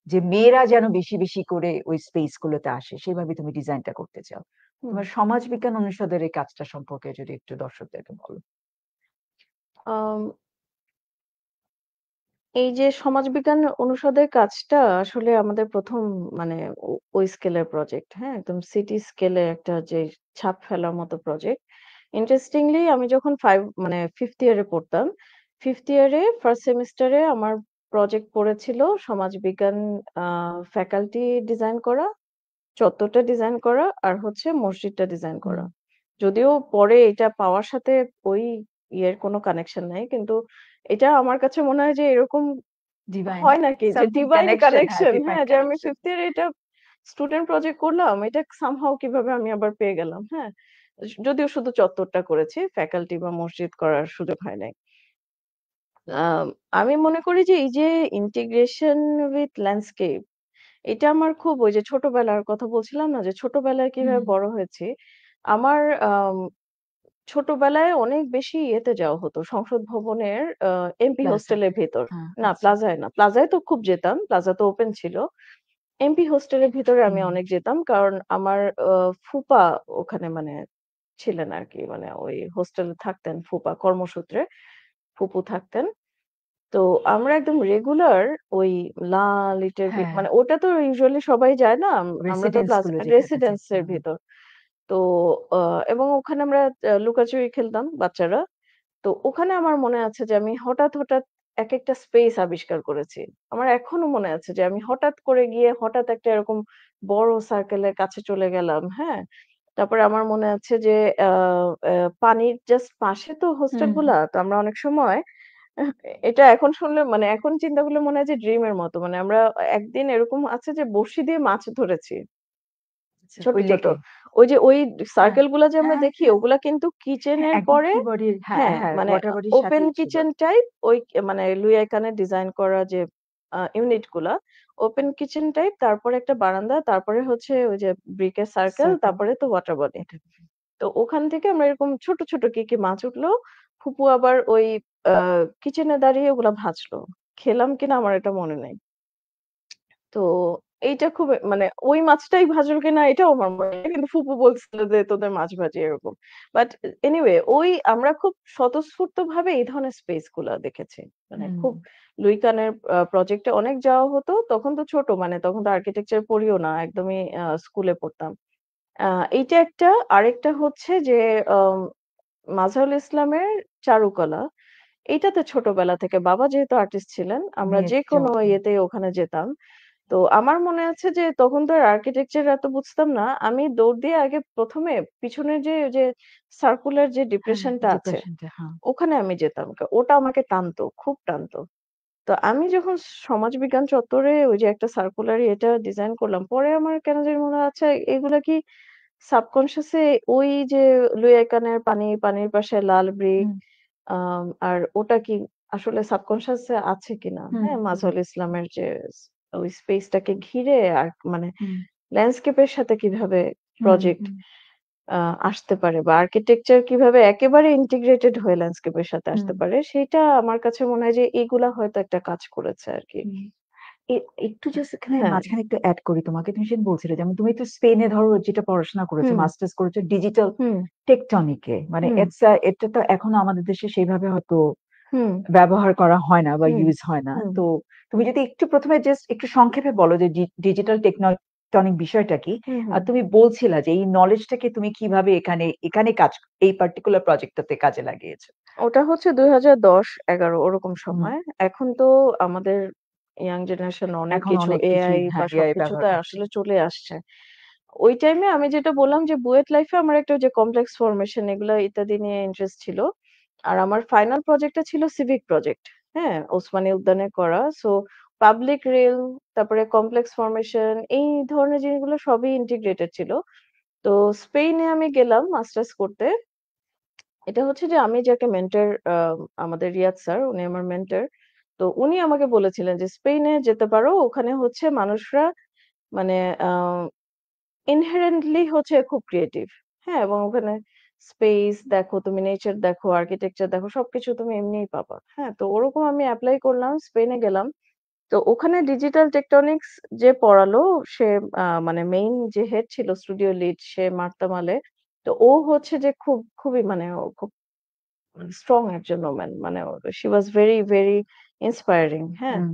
যে মেয়েরা যেন বেশি করে ওই স্পেস গুলোতে আসে সেভাবে তুমি ডিজাইনটা করতে চাও। হুম। তোমার সমাজ বিজ্ঞান অনুষদের এই কাজটা সম্পর্কে যদি একটু দর্শকদেরকে বলো। আম এই যে সমাজবিজ্ঞান অনুষদের কাজটা আসলে আমাদের ১ম মানে ওই স্কেলের প্রজেক্ট, হ্যাঁ? একদম সিটি স্কেলে একটা যে ছাপ ফেলার মতো প্রজেক্ট। ইন্টারেস্টিংলি আমি যখন 5th ইয়ারে পড়তাম, 5th ইয়ারে 1st সেমেস্টারে আমার প্রজেক্ট পড়েছিল সমাজবিজ্ঞান আ ফ্যাকাল্টি ডিজাইন করা, চত্বরটা ডিজাইন করা আর হচ্ছে মসজিদটা ডিজাইন হুম। করা। যদিও পরে এটা পাওয়ার সাথে ওই ইয়ের কোনো কানেকশন নাই। কিন্তু এটা আমার কাছে মনে হয় যে এরকম ডিভাইন হয় নাকি যে সামথিং ডিভাইন কানেকশন হ্যাঁ কানেকশন ডিভাইন হ্যাঁ, যে আমি কানেকশন 5th ইয়ারে এটা স্টুডেন্ট প্রজেক্ট করলাম। এটা সামহাউ কিভাবে আমি আবার পেয়ে গেলাম, হ্যাঁ? যদিও শুধু চত্বরটা করেছি, ফ্যাকাল্টি বা মসজিদ করার সুযোগ হয় নাই। আম আমি মনে করি যে এই যে ইন্টিগ্রেশন উইথ ল্যান্ডস্কেপ এটা আমার খুব ওই যে ছোটবেলার কথা বলছিলাম না যে ছোটবেলায় হুম কিভাবে বড় হয়েছি। আমার ছোটবেলায় অনেক বেশি ইয়েতে যাওয়া হতো। সংসদ ভবনের এমপি প্লাজা হোস্টেলের ভেতর। হ্যাঁ না আচ্ছা প্লাজায় না। প্লাজায় তো খুব যেতাম। প্লাজা তো ওপেন ছিল। এমপি হোস্টেলের ভিতরে আমি হুম। অনেক যেতাম। কারণ আমার ফুপা ওখানে মানে ছিলেন আরকি। মানে ওই হোস্টেলে থাকতেন ফুপা কর্মসূত্রে। ফুপু থাকতেন। তো আমরা একদম রেগুলার ওই লাল ইটের হ্যাঁ, মানে ওটা তো ইউজুয়ালি সবাই যায় না। আমরা তো রেসিডেন্স গুলো যেখানে রেসিডেন্স থাকে। এর ভিতর। তো আ এবং ওখানে আমরা লুকাচুরি খেলতাম বাচ্চারা। তো ওখানে আমার মনে আছে যে আমি হঠাৎ একেকটা স্পেস আবিষ্কার করেছি। আমার এখনো মনে আছে যে আমি হঠাৎ করে গিয়ে হঠাৎ একটা এরকম বড় সার্কেলের কাছে চলে গেলাম, হ্যাঁ? তারপরে আমার মনে আছে যে আ পানির জাস্ট পাশে তো হোস্টেল হুম, হুম। গুলা। তো আমরা অনেক সময় এটা এখন শুনলে মানে এখন চিন্তা করলে মনে হয় যে ড্রিম এর মতো। মানে আমরা একদিন এরকম আছে যে বড়শি দিয়ে মাছ ধরেছি। আচ্ছা, ছোট, ওই ছোট। লেকে? ওই হ্যাঁ, সার্কেল গুলা যে আমরা হ্যাঁ, দেখি হ্যাঁ, ওগুলা কিন্তু হ্যাঁ, কিচেনের একদম পরে সি বডির, হ্যাঁ, হ্যাঁ, হ্যাঁ, মানে ওয়াটার বডির ওপেন সাথেই ছিল। কিচেন টাইপ ওই মানে লুই আইকানের ডিজাইন করা যে ইউনিট গুলা, ওপেন কিচেন টাইপ তারপরে একটা বারান্দা, তারপরে হচ্ছে ওই যে ব্রিকের সার্কেল, সার্কেল, তারপরে তো ওয়াটার বডি। Water body. তো ওখান থেকে আমরা এরকম ছোট কি মাছ উঠলো। ফুপু আবার ওই আ কিচেনে দাঁড়িয়ে ওগুলা ভাজলো। খেলাম কিনা আমার এটা মনে নাই। তো এইটা খুব মানে ওই মাছটাই ভাজল কিনা এটাও আমার মনে নেই। কিন্তু ফুপু বলছিল যে, "তোদের মাছ ভাজি" এরকম। বাট এনিওয়ে আমরা খুব স্বতঃস্ফূর্তভাবে এই ধরনের স্পেস গুলা দেখেছি। মানে হুম, খুব লুই কানের প্রজেক্টে অনেক যাওয়া হতো। তখন তো ছোট মানে তখন তো আর্কিটেকচার পড়িও না। একদমই স্কুলে পড়তাম। আ এইটা একটা। আরেকটা হচ্ছে যে আম মাঝারুল ইসলামের চারুকলা। এইটাতে ছোটবেলা থেকে বাবা যেহেতু আর্টিস্ট ছিলেন, আমরা নিয়ে যেকোনো যাওয়া হয়। ইয়েতেই ওখানে যেতাম। তো আমার মনে আছে যে তখন তো আর আর্কিটেকচার এত বুঝতাম না। আমি দৌড় দিয়ে আগে ১ম এ পিছনের যে ওই যে সার্কুলার যে হ্যাঁ, ডিপ্রেশনটা আছে, ডিপ্রেশনটা, হ্যাঁ। ওখানে আমি যেতাম। ওটা আমাকে টানতো, খুব টানতো। তো আমি যখন সমাজবিজ্ঞান চত্বরে ওই যে একটা সার্কুলার এটা ডিজাইন করলাম, পরে আমার কেন জানি মনে হয় আচ্ছা এগুলা কি সাবকন্সিয়াস এ ওই যে লুই আইকানের পানির পাশে লাল ব্রিক হুম, আর ওটা কি আসলে সাবকন্সিয়াস এ আছে কিনা? হুম, হ্যাঁ, হুম, মাজহারুল ইসলামের যে ওই স্পেসটাকে ঘিরে আর মানে হুম, ল্যান্ডস্কেপ এর সাথে কিভাবে হুম, প্রজেক্ট হুম, আসতে পারে বা আর্কিটেকচার কিভাবে একেবারে ইন্টিগ্রেটেড হয়ে ল্যান্ডস্কেপ এর সাথে হুম, আসতে পারে, সেইটা আমার কাছে মনে হয় যে এগুলা হয়তো একটা কাজ করেছে আরকি। হুম। এ একটু জাস্ট এখানে হ্যাঁ, মাঝখানে একটু এড করি তোমাকে। তুমি সেদিন বলছিলে যেমন তুমি তো স্পেনে ধরো যেটা পড়াশোনা করেছো, হুম, মাস্টার্স করেছো ডিজিটাল হুম, টেকটনিক এ। মানে হুম, এটা তো এখনো আমাদের দেশে সেইভাবে হয়তো হুম, ব্যবহার করা হয় না বা হুম, ইউজ হয় না। হুম, তো তুমি যদি একটু ১ম এ জাস্ট একটু সংক্ষেপে বলো যে ডিজিটাল টেকটনিক বিষয়টা কি? হুম, আর হুম। তুমি বলছিলা যে এই নলেজটাকে তুমি কিভাবে এখানে এই পার্টিকুলার প্রজেক্টটাতে কাজে লাগিয়েছো? ওটা হচ্ছে ২০১০-১১ ওরকম হুম। সময়। এখন তো আমাদের ইয়াং জেনারেশন অনেক এখন কিছু অনেক এআই কিছুই, বা হ্যাঁ, এআই ব্যবহার সবকিছুতে করছে। আসলে চলে আসছে। ওই টাইমে আমি যেটা বললাম যে বুয়েট লাইফে আমার একটা ওই যে কমপ্লেক্স ফরমেশন এগুলা ইত্যাদি নিয়ে ইন্টারেস্ট ছিল। আর আমার ফাইনাল প্রজেক্টটা ছিল সিভিক প্রজেক্ট। হ্যাঁ? ওসমানী উদ্যানে করা। সো পাবলিক রিয়েলম তারপরে কমপ্লেক্স ফরমেশন এই ধরনের জিনিসগুলো সবই ইন্টিগ্রেটেড ছিল। তো স্পেনে আমি গেলাম মাস্টার্স করতে। এটা হচ্ছে যে আমি যাকে মেন্টর আমাদের রিয়াদ স্যার উনি আমার মেন্টর। তো উনি আমাকে বলেছিলেন যে, "স্পেনে যেতে পারো। ওখানে হচ্ছে মানুষরা মানে আ inherently হচ্ছে খুব ক্রিয়েটিভ। হ্যাঁ? এবং ওখানে স্পেস দেখো, তুমি নেচার দেখো, আর্কিটেকচার দেখো সবকিছু তুমি এমনিই পাবা।" হ্যাঁ? তো ওরকম আমি এপ্লাই করলাম, স্পেনে গেলাম। তো ওখানে ডিজিটাল টেকটনিক্স যে পড়ালো সে মানে মেইন যে হেড ছিল স্টুডিও লিড সে মার্তা মালে। তো ও হচ্ছে যে খুবই মানে ও খুব স্ট্রং একজন ওম্যান। মানে শি ওয়াজ ভেরি ইন্সপায়ারিং। হ্যাঁ? হুম,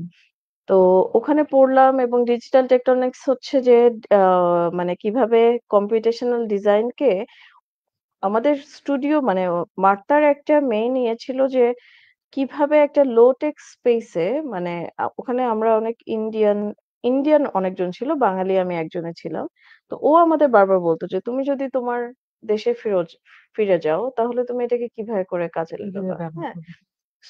তো ওখানে পড়লাম এবং ডিজিটাল টেকটনিক্স হচ্ছে যে আ মানে কিভাবে কম্পিউটেশনাল ডিজাইন কে আমাদের স্টুডিও মানে মার্তার একটা মেইন ইয়ে ছিল যে কিভাবে একটা লো টেক স্পেস এ মানে ওখানে আমরা অনেক ইন্ডিয়ান অনেকজন ছিল। বাঙালি আমি একজনে ছিলাম। তো ও আমাদের বারবার বলত যে, "তুমি যদি তোমার দেশে ফিরে যাও তাহলে তুমি এটাকে কিভাবে করে কাজে কিভাবে লাগাবা?" ব্যবহার হ্যাঁ? করবে?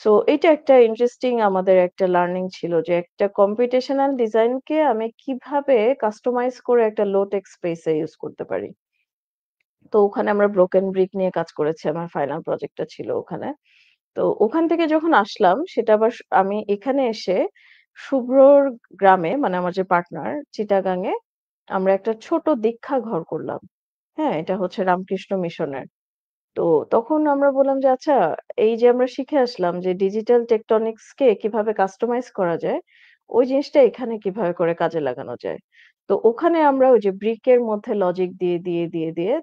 সো এইটা একটা ইন্টারেস্টিং আমাদের একটা লার্নিং ছিল যে একটা কম্পিউটেশনাল ডিজাইন কে আমি কিভাবে কাস্টমাইজ করে একটা লো টেক স্পেস এ ইউস করতে পারি। তো ওখানে আমরা ব্রোকেন ব্রিক নিয়ে কাজ করেছি। আমার ফাইনাল প্রজেক্টটা ছিল ওখানে। তো ওখান থেকে যখন আসলাম সেটা আবার আমি এখানে এসে শুভ্রর গ্রামে মানে আমার যে পার্টনার চিটাগাং এ আমরা একটা ছোট দীক্ষা ঘর করলাম। হ্যাঁ? এটা হচ্ছে রামকৃষ্ণ মিশনের। তো তখন আমরা বললাম যে আচ্ছা এই যে আমরা শিখে আসলাম যে ডিজিটাল টেকটনিক্স কে কিভাবে কাস্টমাইজ করা যায়, ওই জিনিসটা এখানে কিভাবে করে কাজে লাগানো যায়। তো ওখানে আমরা ওই যে ব্রিকের মধ্যে লজিক দিয়ে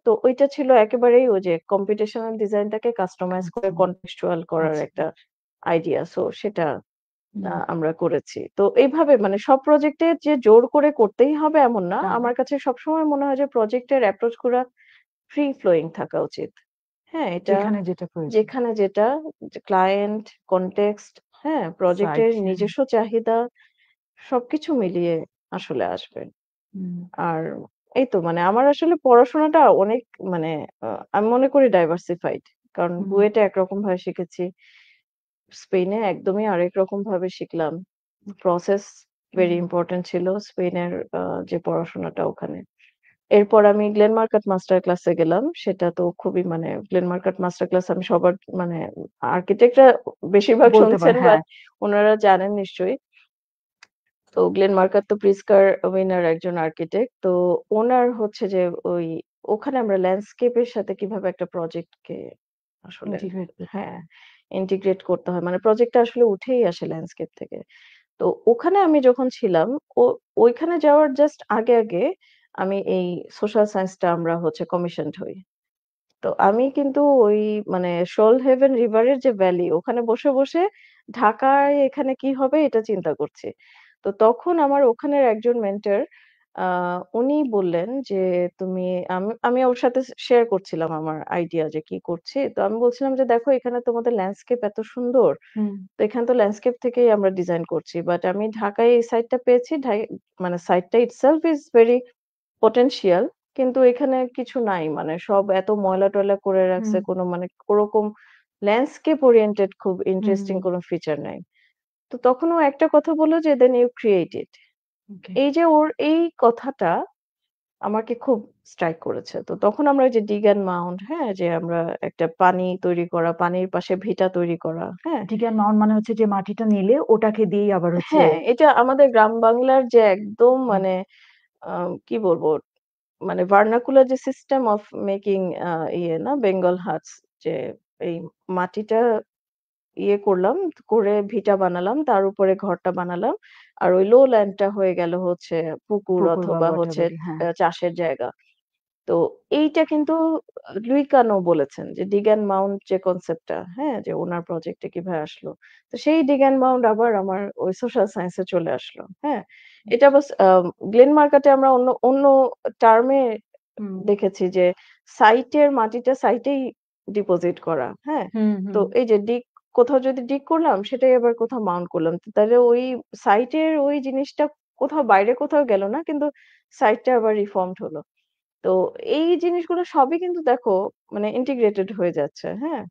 তো ওইটা ছিল একেবারেই ওই যে কম্পিউটেশনাল ডিজাইনটাকে কাস্টমাইজ করে আচ্ছা, কনটেক্সচুয়াল করার আচ্ছা। একটা আইডিয়া। সো সেটা হুম, আমরা করেছি। তো এইভাবে মানে সব প্রজেক্টে যে জোর করে করতেই হবে এমন না। তা না। আমার কাছে সবসময় মনে হয় যে প্রজেক্টের অ্যাপ্রোচ গুলা ফ্রি ফ্লোয়িং থাকা উচিত। হ্যাঁ, এটা যেখানে যেটা প্রয়োজন। যেখানে যেটা যে ক্লায়েন্ট, কনটেক্সট, হ্যাঁ, সাইট, প্রজেক্টের হ্যাঁ। নিজস্ব চাহিদা সবকিছু মিলিয়ে আসলে আসবে। হুম, আর এই তো মানে আমার আসলে পড়াশোনাটা অনেক মানে আমি মনে করি ডাইভার্সিফাইড। কারণ হুম, বুয়েটে একরকম ভাবে শিখেছি। স্পেনে একদমই আরেক রকম ভাবে শিখলাম। প্রসেস হুম। ভেরি ইম্পোর্টেন্ট ছিল স্পেনের যে পড়াশোনাটা ওখানে। এরপর আমি গ্লেন মার্কাট মাস্টার ক্লাসে গেলাম। সেটা তো খুবই মানে গ্লেন মার্কাট মাস্টার ক্লাস আমি সবার মানে আর্কিটেক্টরা বেশিরভাগ বলতে শুনছেন পারে, হ্যাঁ। বাট উনারা জানেন নিশ্চয়ই। তো গ্লেন মার্কার তো প্রিজকার উইনার একজন আর্কিটেক্ট। তো উনার হচ্ছে যে ওই ওখানে আমরা ল্যান্ডস্কেপ এর সাথে কিভাবে একটা প্রজেক্টকে আসলে ইন্টিগ্রেট করতে হ্যাঁ, হয়। ইন্টিগ্রেট করতে হয়। মানে প্রজেক্টটা আসলে উঠেই আসে ল্যান্ডস্কেপ থেকে। তো ওখানে আমি যখন ছিলাম ও ওইখানে যাওয়ার জাস্ট আগে আমি এই সোশ্যাল সায়েন্সটা আমরা হচ্ছে কমিশনড হই। তো আমি কিন্তু ওই মানে শোলহেভেন রিভারের যে ভ্যালি ওখানে বসে ঢাকায় এখানে কি হবে এটা চিন্তা করছি। তো তখন আমার ওখানের একজন মেন্টর আ উনি বললেন যে, "তুমি" আমি ওর সাথে শেয়ার করছিলাম আমার আইডিয়া যে কি করছি। তো আমি বলছিলাম যে, "দেখো এখানে তোমাদের ল্যান্ডস্কেপ এত সুন্দর। হুম, তো এখানে তো ল্যান্ডস্কেপ থেকেই আমরা ডিজাইন করছি। বাট আমি ঢাকায় এই সাইটটা পেয়েছি। মানে সাইটটা ইটসেলফ ইস ভেরি পটেনশিয়াল কিন্তু এখানে কিছু নাই। মানে সব এত ময়লা-টয়লা করে রাখছে। হুম, কোনো মানে ওরকম ল্যান্ডস্কেপ ওরিয়েন্টেড খুব হুম। ইন্টারেস্টিং কোনো ফিচার নাই। তো তখন ও একটা কথা বলল যে, "দেন ইউ ক্রিয়েট ইট।" ওকে। এই যে ওর এই কথাটা আমাকে খুব স্ট্রাইক করেছে। তো তখন আমরা ওই যে ডিগ অ্যান্ড মাউন্ট, হ্যাঁ? যে আমরা একটা পানি তৈরি করা, পানির পাশে ভিটা তৈরি করা, হ্যাঁ? ডিগ্যান মাউন্ট মানে হচ্ছে যে মাটিটা নিলে ওটাকে দিয়েই আবার হচ্ছে হ্যাঁ, এটা আমাদের গ্রাম বাংলার যে একদম হুম, মানে আ কি বলবো? মানে ভার্নাকুলার যে সিস্টেম অফ মেকিং ইয়ে না বেঙ্গল হাটস যে এই মাটিটা ইয়ে করলাম, করে ভিটা বানালাম। তার উপরে ঘরটা বানালাম। আর ওই লো ল্যান্ডটা হয়ে গেল হচ্ছে পুকুর পুকুর বা অথবা হচ্ছে হোয়াটএভার হ্যাঁ। চাষের জায়গা। তো এইটা কিন্তু লুই কানো বলেছেন যে ডিগ অ্যান্ড মাউন্ট যে কনসেপ্টটা, হ্যাঁ? যে উনার প্রজেক্টে কিভাবে আসলো। তো সেই ডিগ অ্যান্ড মাউন্ট আবার আমার ওই সোশ্যাল সায়েন্স এ চলে আসলো। হ্যাঁ? এটা বাস গ্লেন মার্কাটে আমরা অন্য অন্য টার্মে হুম, দেখেছি যে সাইটের মাটিটা সাইটেই ডিপোজিট করা। হ্যাঁ? হুম, তো হুম। এই যে কোথাও যদি ডিগ করলাম সেটাই আবার কোথাও মাউন্ট করলাম। তো তাহলে ওই সাইটের ওই জিনিসটা কোথাও বাইরে কোথাও গেল না। কিন্তু সাইটটা আবার রিফর্মড হলো। তো এই জিনিসগুলো সবই কিন্তু দেখো মানে ইন্টিগ্রেটেড হয়ে যাচ্ছে। হ্যাঁ?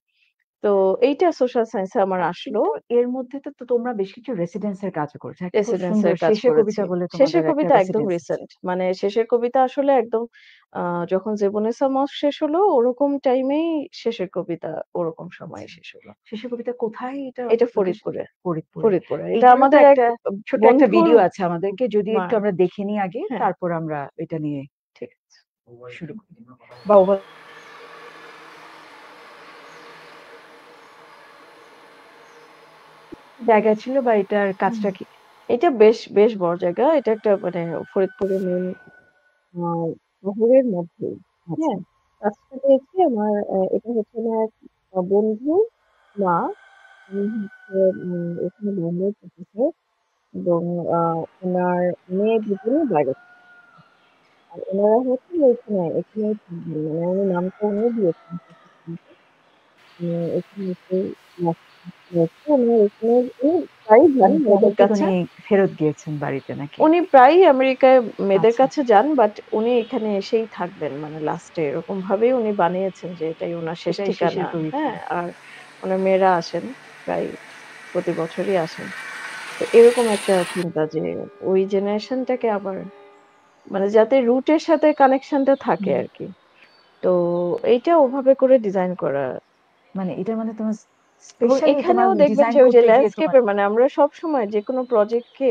তো এইটা সোশ্যাল সায়েন্স এ আমার আসলো। কিন্তু এর মধ্যে তো তোমরা বেশ কিছু রেসিডেন্স এর কাজও করেছো। একটা খুব রেসিডেন্স সুন্দর এর কাজ শেষের করেছি। কবিতা বলে শেষের তোমাদের একটা কবিতা একদম রেসিডেন্স আছে। রিসেন্ট। মানে শেষের কবিতা আসলে একদম আ যখন জেবনেসা মস শেষ হলো ওরকম টাইমেই শেষের কবিতা ওরকম সময়ে আচ্ছা। শেষ হলো। শেষের কবিতা কোথায় এটা এটা লোকেশন? ফরিদপুরে, ফরিদপুরে। ফরিদপুরে। এটা এইটারও তো আমাদের এক একটা ছোট্ট একটা বন্ধুর ভিডিও আছে আমাদেরকে যদি মা একটু আমরা দেখে নিই আগে হ্যাঁ, তারপর আমরা এটা নিয়ে ঠিক আছে। শুরু করি। বা জায়গায় ছিল বা এটার হুম। কাজটা কি? এটা বেশ বড় জায়গা। এটা একটা মানে ফরিদপুরের মেইন আ শহরের মধ্যেই। আচ্ছা। হ্যাঁ? কাজটা পেয়েছি আমার এটা হচ্ছে আমার এক বন্ধুর মা। উনি হচ্ছে এখানে বোম্বে প্রফেসর এবং আ উনার মেয়ে দুজনই বাইরে থাকে। আর উনারা হচ্ছে যে এখানেই থাকবেন। মানে উনি নামটা উনিই দিয়েছেন। এখানে এসে মাস্টার্স করেছে। উনার এখানে উনি প্রায়ই যান মানে মেয়েদের পরবর্তীতে কাছে। উনি ফেরত গিয়েছেন বাড়িতে নাকি? উনি প্রায়ই আমেরিকায় মেয়েদের আচ্ছা। কাছে যান। বাট উনি এখানে এসেই থাকবেন মানে লাস্টে এরকম ভাবেই উনি বানিয়েছেন যে এটাই উনার শেষ এটাই শেষের ঠিকানা। কবিতা। হ্যাঁ? আর উনার মেয়েরা আসেন। প্রায় প্রতি বছরই আসেন। তো এরকম একটা চিন্তা যে ওই জেনারেশনটাকে আবার মানে যাতে রুটের সাথে কানেকশনটা থাকে হুম। আরকি। তো এইটা ওভাবে করে ডিজাইন করা মানে এটা মানে তোমার এবং স্পেশালি তোমার এখানেও দেখবেন ডিজাইন যে ওই যে করতে গিয়ে তোমার ল্যান্ডস্কেপের মানে আমরা সবসময় যেকোনো প্রজেক্টকে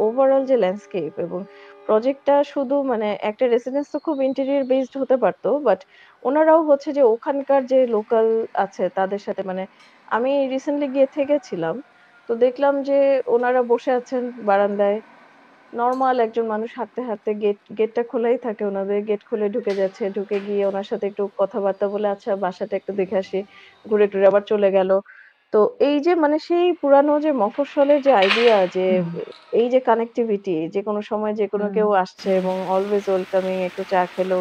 ওভারঅল যে ল্যান্ডস্কেপ এবং প্রজেক্টটা শুধু মানে একটা রেসিডেন্স তো খুব ইন্টেরিয়র বেসড হতে পারতো। বাট উনারাও হচ্ছে যে ওখানকার যে লোকাল আছে তাদের সাথে মানে আমি রিসেন্টলি গিয়ে থেকেছিলাম। তো দেখলাম যে ওনারা বসে আছেন বারান্দায়। নরমাল একজন মানুষ হাঁটতে, হাঁটতে গেটটা খোলাই থাকে উনাদের। গেট খুলে ঢুকে যাচ্ছে। ঢুকে গিয়ে উনার সাথে একটু কথাবার্তা বলে, "আচ্ছা বাসাটা একটু দেখে আসি।" ঘুরে টুরে আবার চলে গেল। তো এই যে মানে সেই পুরানো যে মফস্বলের যে আইডিয়া যে হুম, এই যে কানেক্টিভিটি যেকোনো সময় যেকোনো হুম, কেউ আসছে হুম। এবং অলওয়েজ ওয়েলকামিং একটু চা খেলো,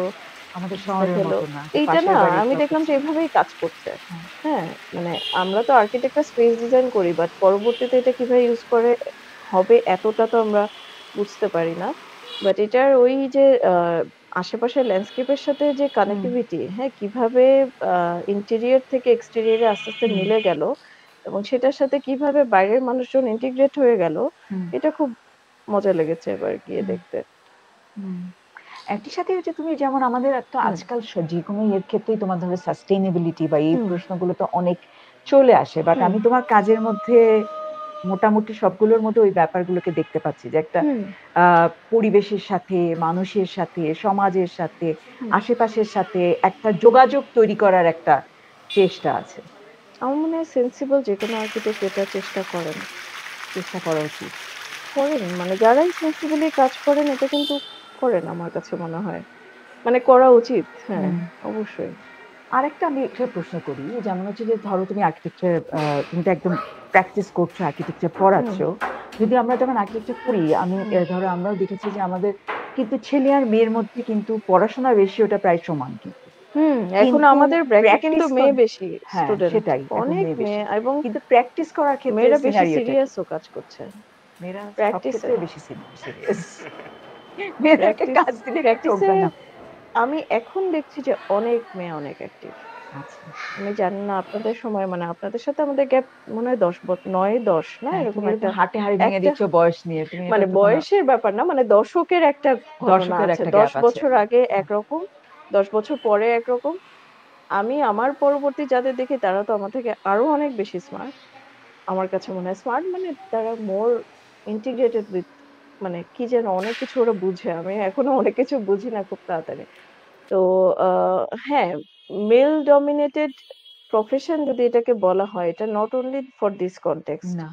আমাদের নাস্তা শহরের খেলো। মতো না যে এইটা না পাশের বাড়ির আমি কেউ দেখলাম যে করছে। এভাবেই কাজ করছে। হ্যাঁ, হ্যাঁ? মানে আমরা তো আর্কিটেক্টরা স্পেস ডিজাইন করি বাট পরবর্তীতে এটা কিভাবে ইউজ করে হবে এতটা তো আমরা বুঝতে পারি না। বাট এটার ওই যে আশেপাশের ল্যান্ডস্কেপ এর সাথে যে হুম, কানেক্টিভিটি, হ্যাঁ? কিভাবে আ ইন্টেরিয়র থেকে এক্সটেরিয়র এ আস্তে, আস্তে হুম, মিলে গেল এবং সেটার সাথে কিভাবে বাইরের মানুষজন ইন্টিগ্রেট হয়ে গেল, হুম, এটা খুব মজা লেগেছে এবার গিয়ে হুম, দেখতে। হুম। একই সাথে হচ্ছে তুমি যেমন আমাদের একটা হুম, আজকাল যেকোনো ইয়ের ক্ষেত্রেই তোমার ধরো সাস্টেইনেবিলিটি বা এই হুম, প্রশ্নগুলো তো অনেক চলে আসে। বাট হুম, আমি তোমার কাজের মধ্যে মোটামুটি সবগুলোর মধ্যে ওই ব্যাপারগুলোকে দেখতে পাচ্ছি যে একটা হুম, আ পরিবেশের সাথে, মানুষের সাথে, সমাজের সাথে, হুম। আশেপাশের সাথে একটা যোগাযোগ তৈরি করার একটা চেষ্টা আছে। আমার মনে হয় সেনসিবল যেকোনো আর্কিটেক্ট এটা চেষ্টা করেন। চেষ্টা করা উচিত। করেন মানে যারাই সেনসিবলি কাজ করেন এটা কিন্তু করেন আমার কাছে মনে হয়। মানে করা উচিত। হ্যাঁ, হুম। অবশ্যই। আরেকটা আমি একটা প্রশ্ন করি। যেমন হচ্ছে যে ধরো তুমি আর্কিটেকচার তুমি তো একদম প্র্যাকটিস করছো, আর্কিটেকচার হুম, পড়াচ্ছ। যদি আমরা যখন আর্কিটেকচার পড়ি, আমি হুম, ধরো আমরাও দেখেছি যে আমাদের কিন্তু ছেলে আর মেয়ের মধ্যে কিন্তু পড়াশোনার রেশিওটা প্রায় সমান কিন্তু। হুম। এখন কিন্তু আমাদের ব্র্যাকে কিন্তু প্র্যাকটিস মেয়ে বেশি হ্যাঁ, স্টুডেন্ট। সেটাই। এখন অনেক মেয়ে বেশি। মেয়ে এবং কিন্তু প্র্যাকটিস করার ক্ষেত্রে মেয়েরা বেশি সিনারিওটা কি? সিরিয়াসও কাজ করছে। মেয়েরা সব প্র্যাকটিসে ক্ষেত্রে বেশি সিরিয়াস। মেয়েদেরকে প্র্যাকটিস কাজ দিলে একটু প্র্যাকটিসে ঠকবে না। আমি এখন দেখছি যে অনেক মেয়ে অনেক অ্যাক্টিভ। আচ্ছা। আমি জানি না আপনাদের সময় মানে আপনাদের সাথে আমাদের গ্যাপ মনে হয় ৯-১০ না হ্যাঁ, এরকম তুমি একটা এরকম হাটে হাড়ি ভেঙে একটা দিচ্ছ বয়স নিয়ে। তুমি এটা মানে তো কোনো বয়সের ব্যাপার না মানে দশকের একটা গণনা দর্শকের আছে। একটা ১০ গ্যাপ আছে। বছর আগে হ্যাঁ, একরকম, ১০ বছর পরে একরকম। আমি আমার পরবর্তী যাদের দেখি তারা তো আমার থেকে আরো অনেক বেশি স্মার্ট। আমার কাছে মনে হয় স্মার্ট মানে তারা মোর ইন্টিগ্রেটেড উইথ মানে কি যেন অনেক কিছু ওরা বুঝে। আমি এখনো অনেক কিছু বুঝি না খুব তাড়াতাড়ি। তো আ হ্যাঁ, মেল ডমিনেটেড প্রফেশন যদি এটাকে বলা হয়, এটা not only for this context. না,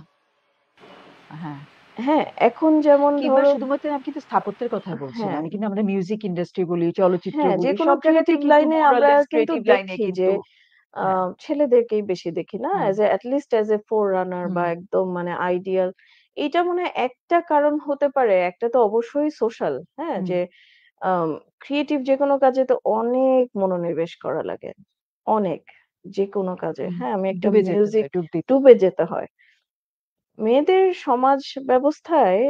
হ্যাঁ। হ্যাঁ, এখন যেমন কিংবা ধরো শুধুমাত্র আমি কিন্তু স্থাপত্যের কথা বলছি না। হ্যাঁ, আমি কিন্তু আমাদের মিউজিক ইন্ডাস্ট্রি বলি, চলচ্চিত্র হ্যাঁ, বলি, যেকোনো সব ক্রিয়েটিভ জায়গাতেই কিন্তু লাইনে মোর অর আমরা লেস কিন্তু ক্রিয়েটিভ লাইনে দেখি যে কিন্তু আ হ্যাঁ, ছেলেদেরকেই বেশি দেখি না? হুম, at least as a four runner বা হুম, একদম মানে আইডিয়াল। এইটা মনে হয় একটা কারণ হতে পারে। একটা তো অবশ্যই সোশ্যাল, হ্যাঁ? হুম, যে আম ক্রিয়েটিভ যেকোনো কাজে তো অনেক মনোনিবেশ করা লাগে। অনেক। যেকোনো কাজে, হুম। হ্যাঁ? আমি একটা ডুবে যেতে মিউজিক হয়, ডুব দিতে হয়। ডুবে যেতে হয়। মেয়েদের সমাজ ব্যবস্থায়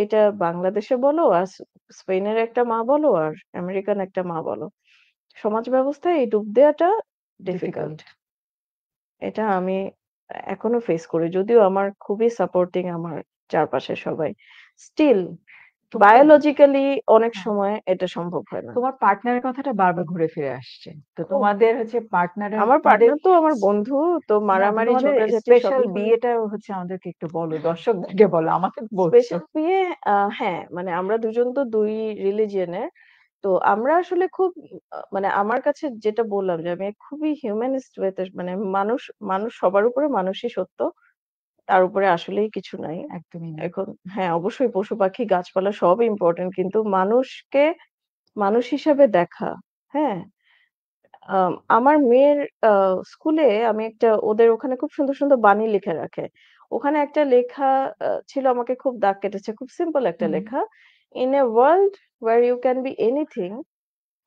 এটা বাংলাদেশে বলো আর স্পেনের একটা মা বলো আর আমেরিকান একটা মা বলো। সমাজ ব্যবস্থায় এই ডুব দেওয়াটা ডিফিকাল্ট। ডিফিকাল্ট। এটা আমি এখনো ফেস করি। যদিও আমার খুবই সাপোর্টিং আমার চারপাশের সবাই। স্টিল তোমাদের বায়োলজিক্যালি অনেক হ্যাঁ, সময় এটা সম্ভব হয় না। তোমার পার্টনারের কথাটা বারবার ঘুরে ফিরে আসছে। তো খুব তোমাদের হচ্ছে পার্টনারের আমার তোমাদের পার্টনার তো আমার বন্ধু। তো না তো মারামারি তোমাদের ঝগড়াঝাটি স্পেশাল সবই হয়। বিয়েটা হচ্ছে আমাদেরকে একটু বলো। দর্শকদেরকে বলো। আমাকে তো বলছো। স্পেশাল বিয়ে হ্যাঁ, মানে আমরা দুজন তো ২ রিলিজিয়ন এর। তো আমরা আসলে খুব মানে আমার কাছে যেটা বললাম যে আমি খুবই হিউম্যানিস্ট ওয়েতে মানে মানুষ মানুষ সবার উপরে মানুষই সত্য। তার উপরে আসলেই কিছু নাই। একদমই না। এখন হ্যাঁ, অবশ্যই পশু-পাখি, গাছপালা সব ইম্পোর্টেন্ট। কিন্তু মানুষকে মানুষ হিসাবে দেখা, হ্যাঁ? আমার মেয়ের আ স্কুলে আমি একটা ওদের ওখানে খুব সুন্দর, সুন্দর বাণী লিখে রাখে। ওখানে একটা লেখা ছিল আমাকে খুব দাগ কেটেছে। খুব সিম্পল একটা হুম, লেখা। "In a world where you can be anything,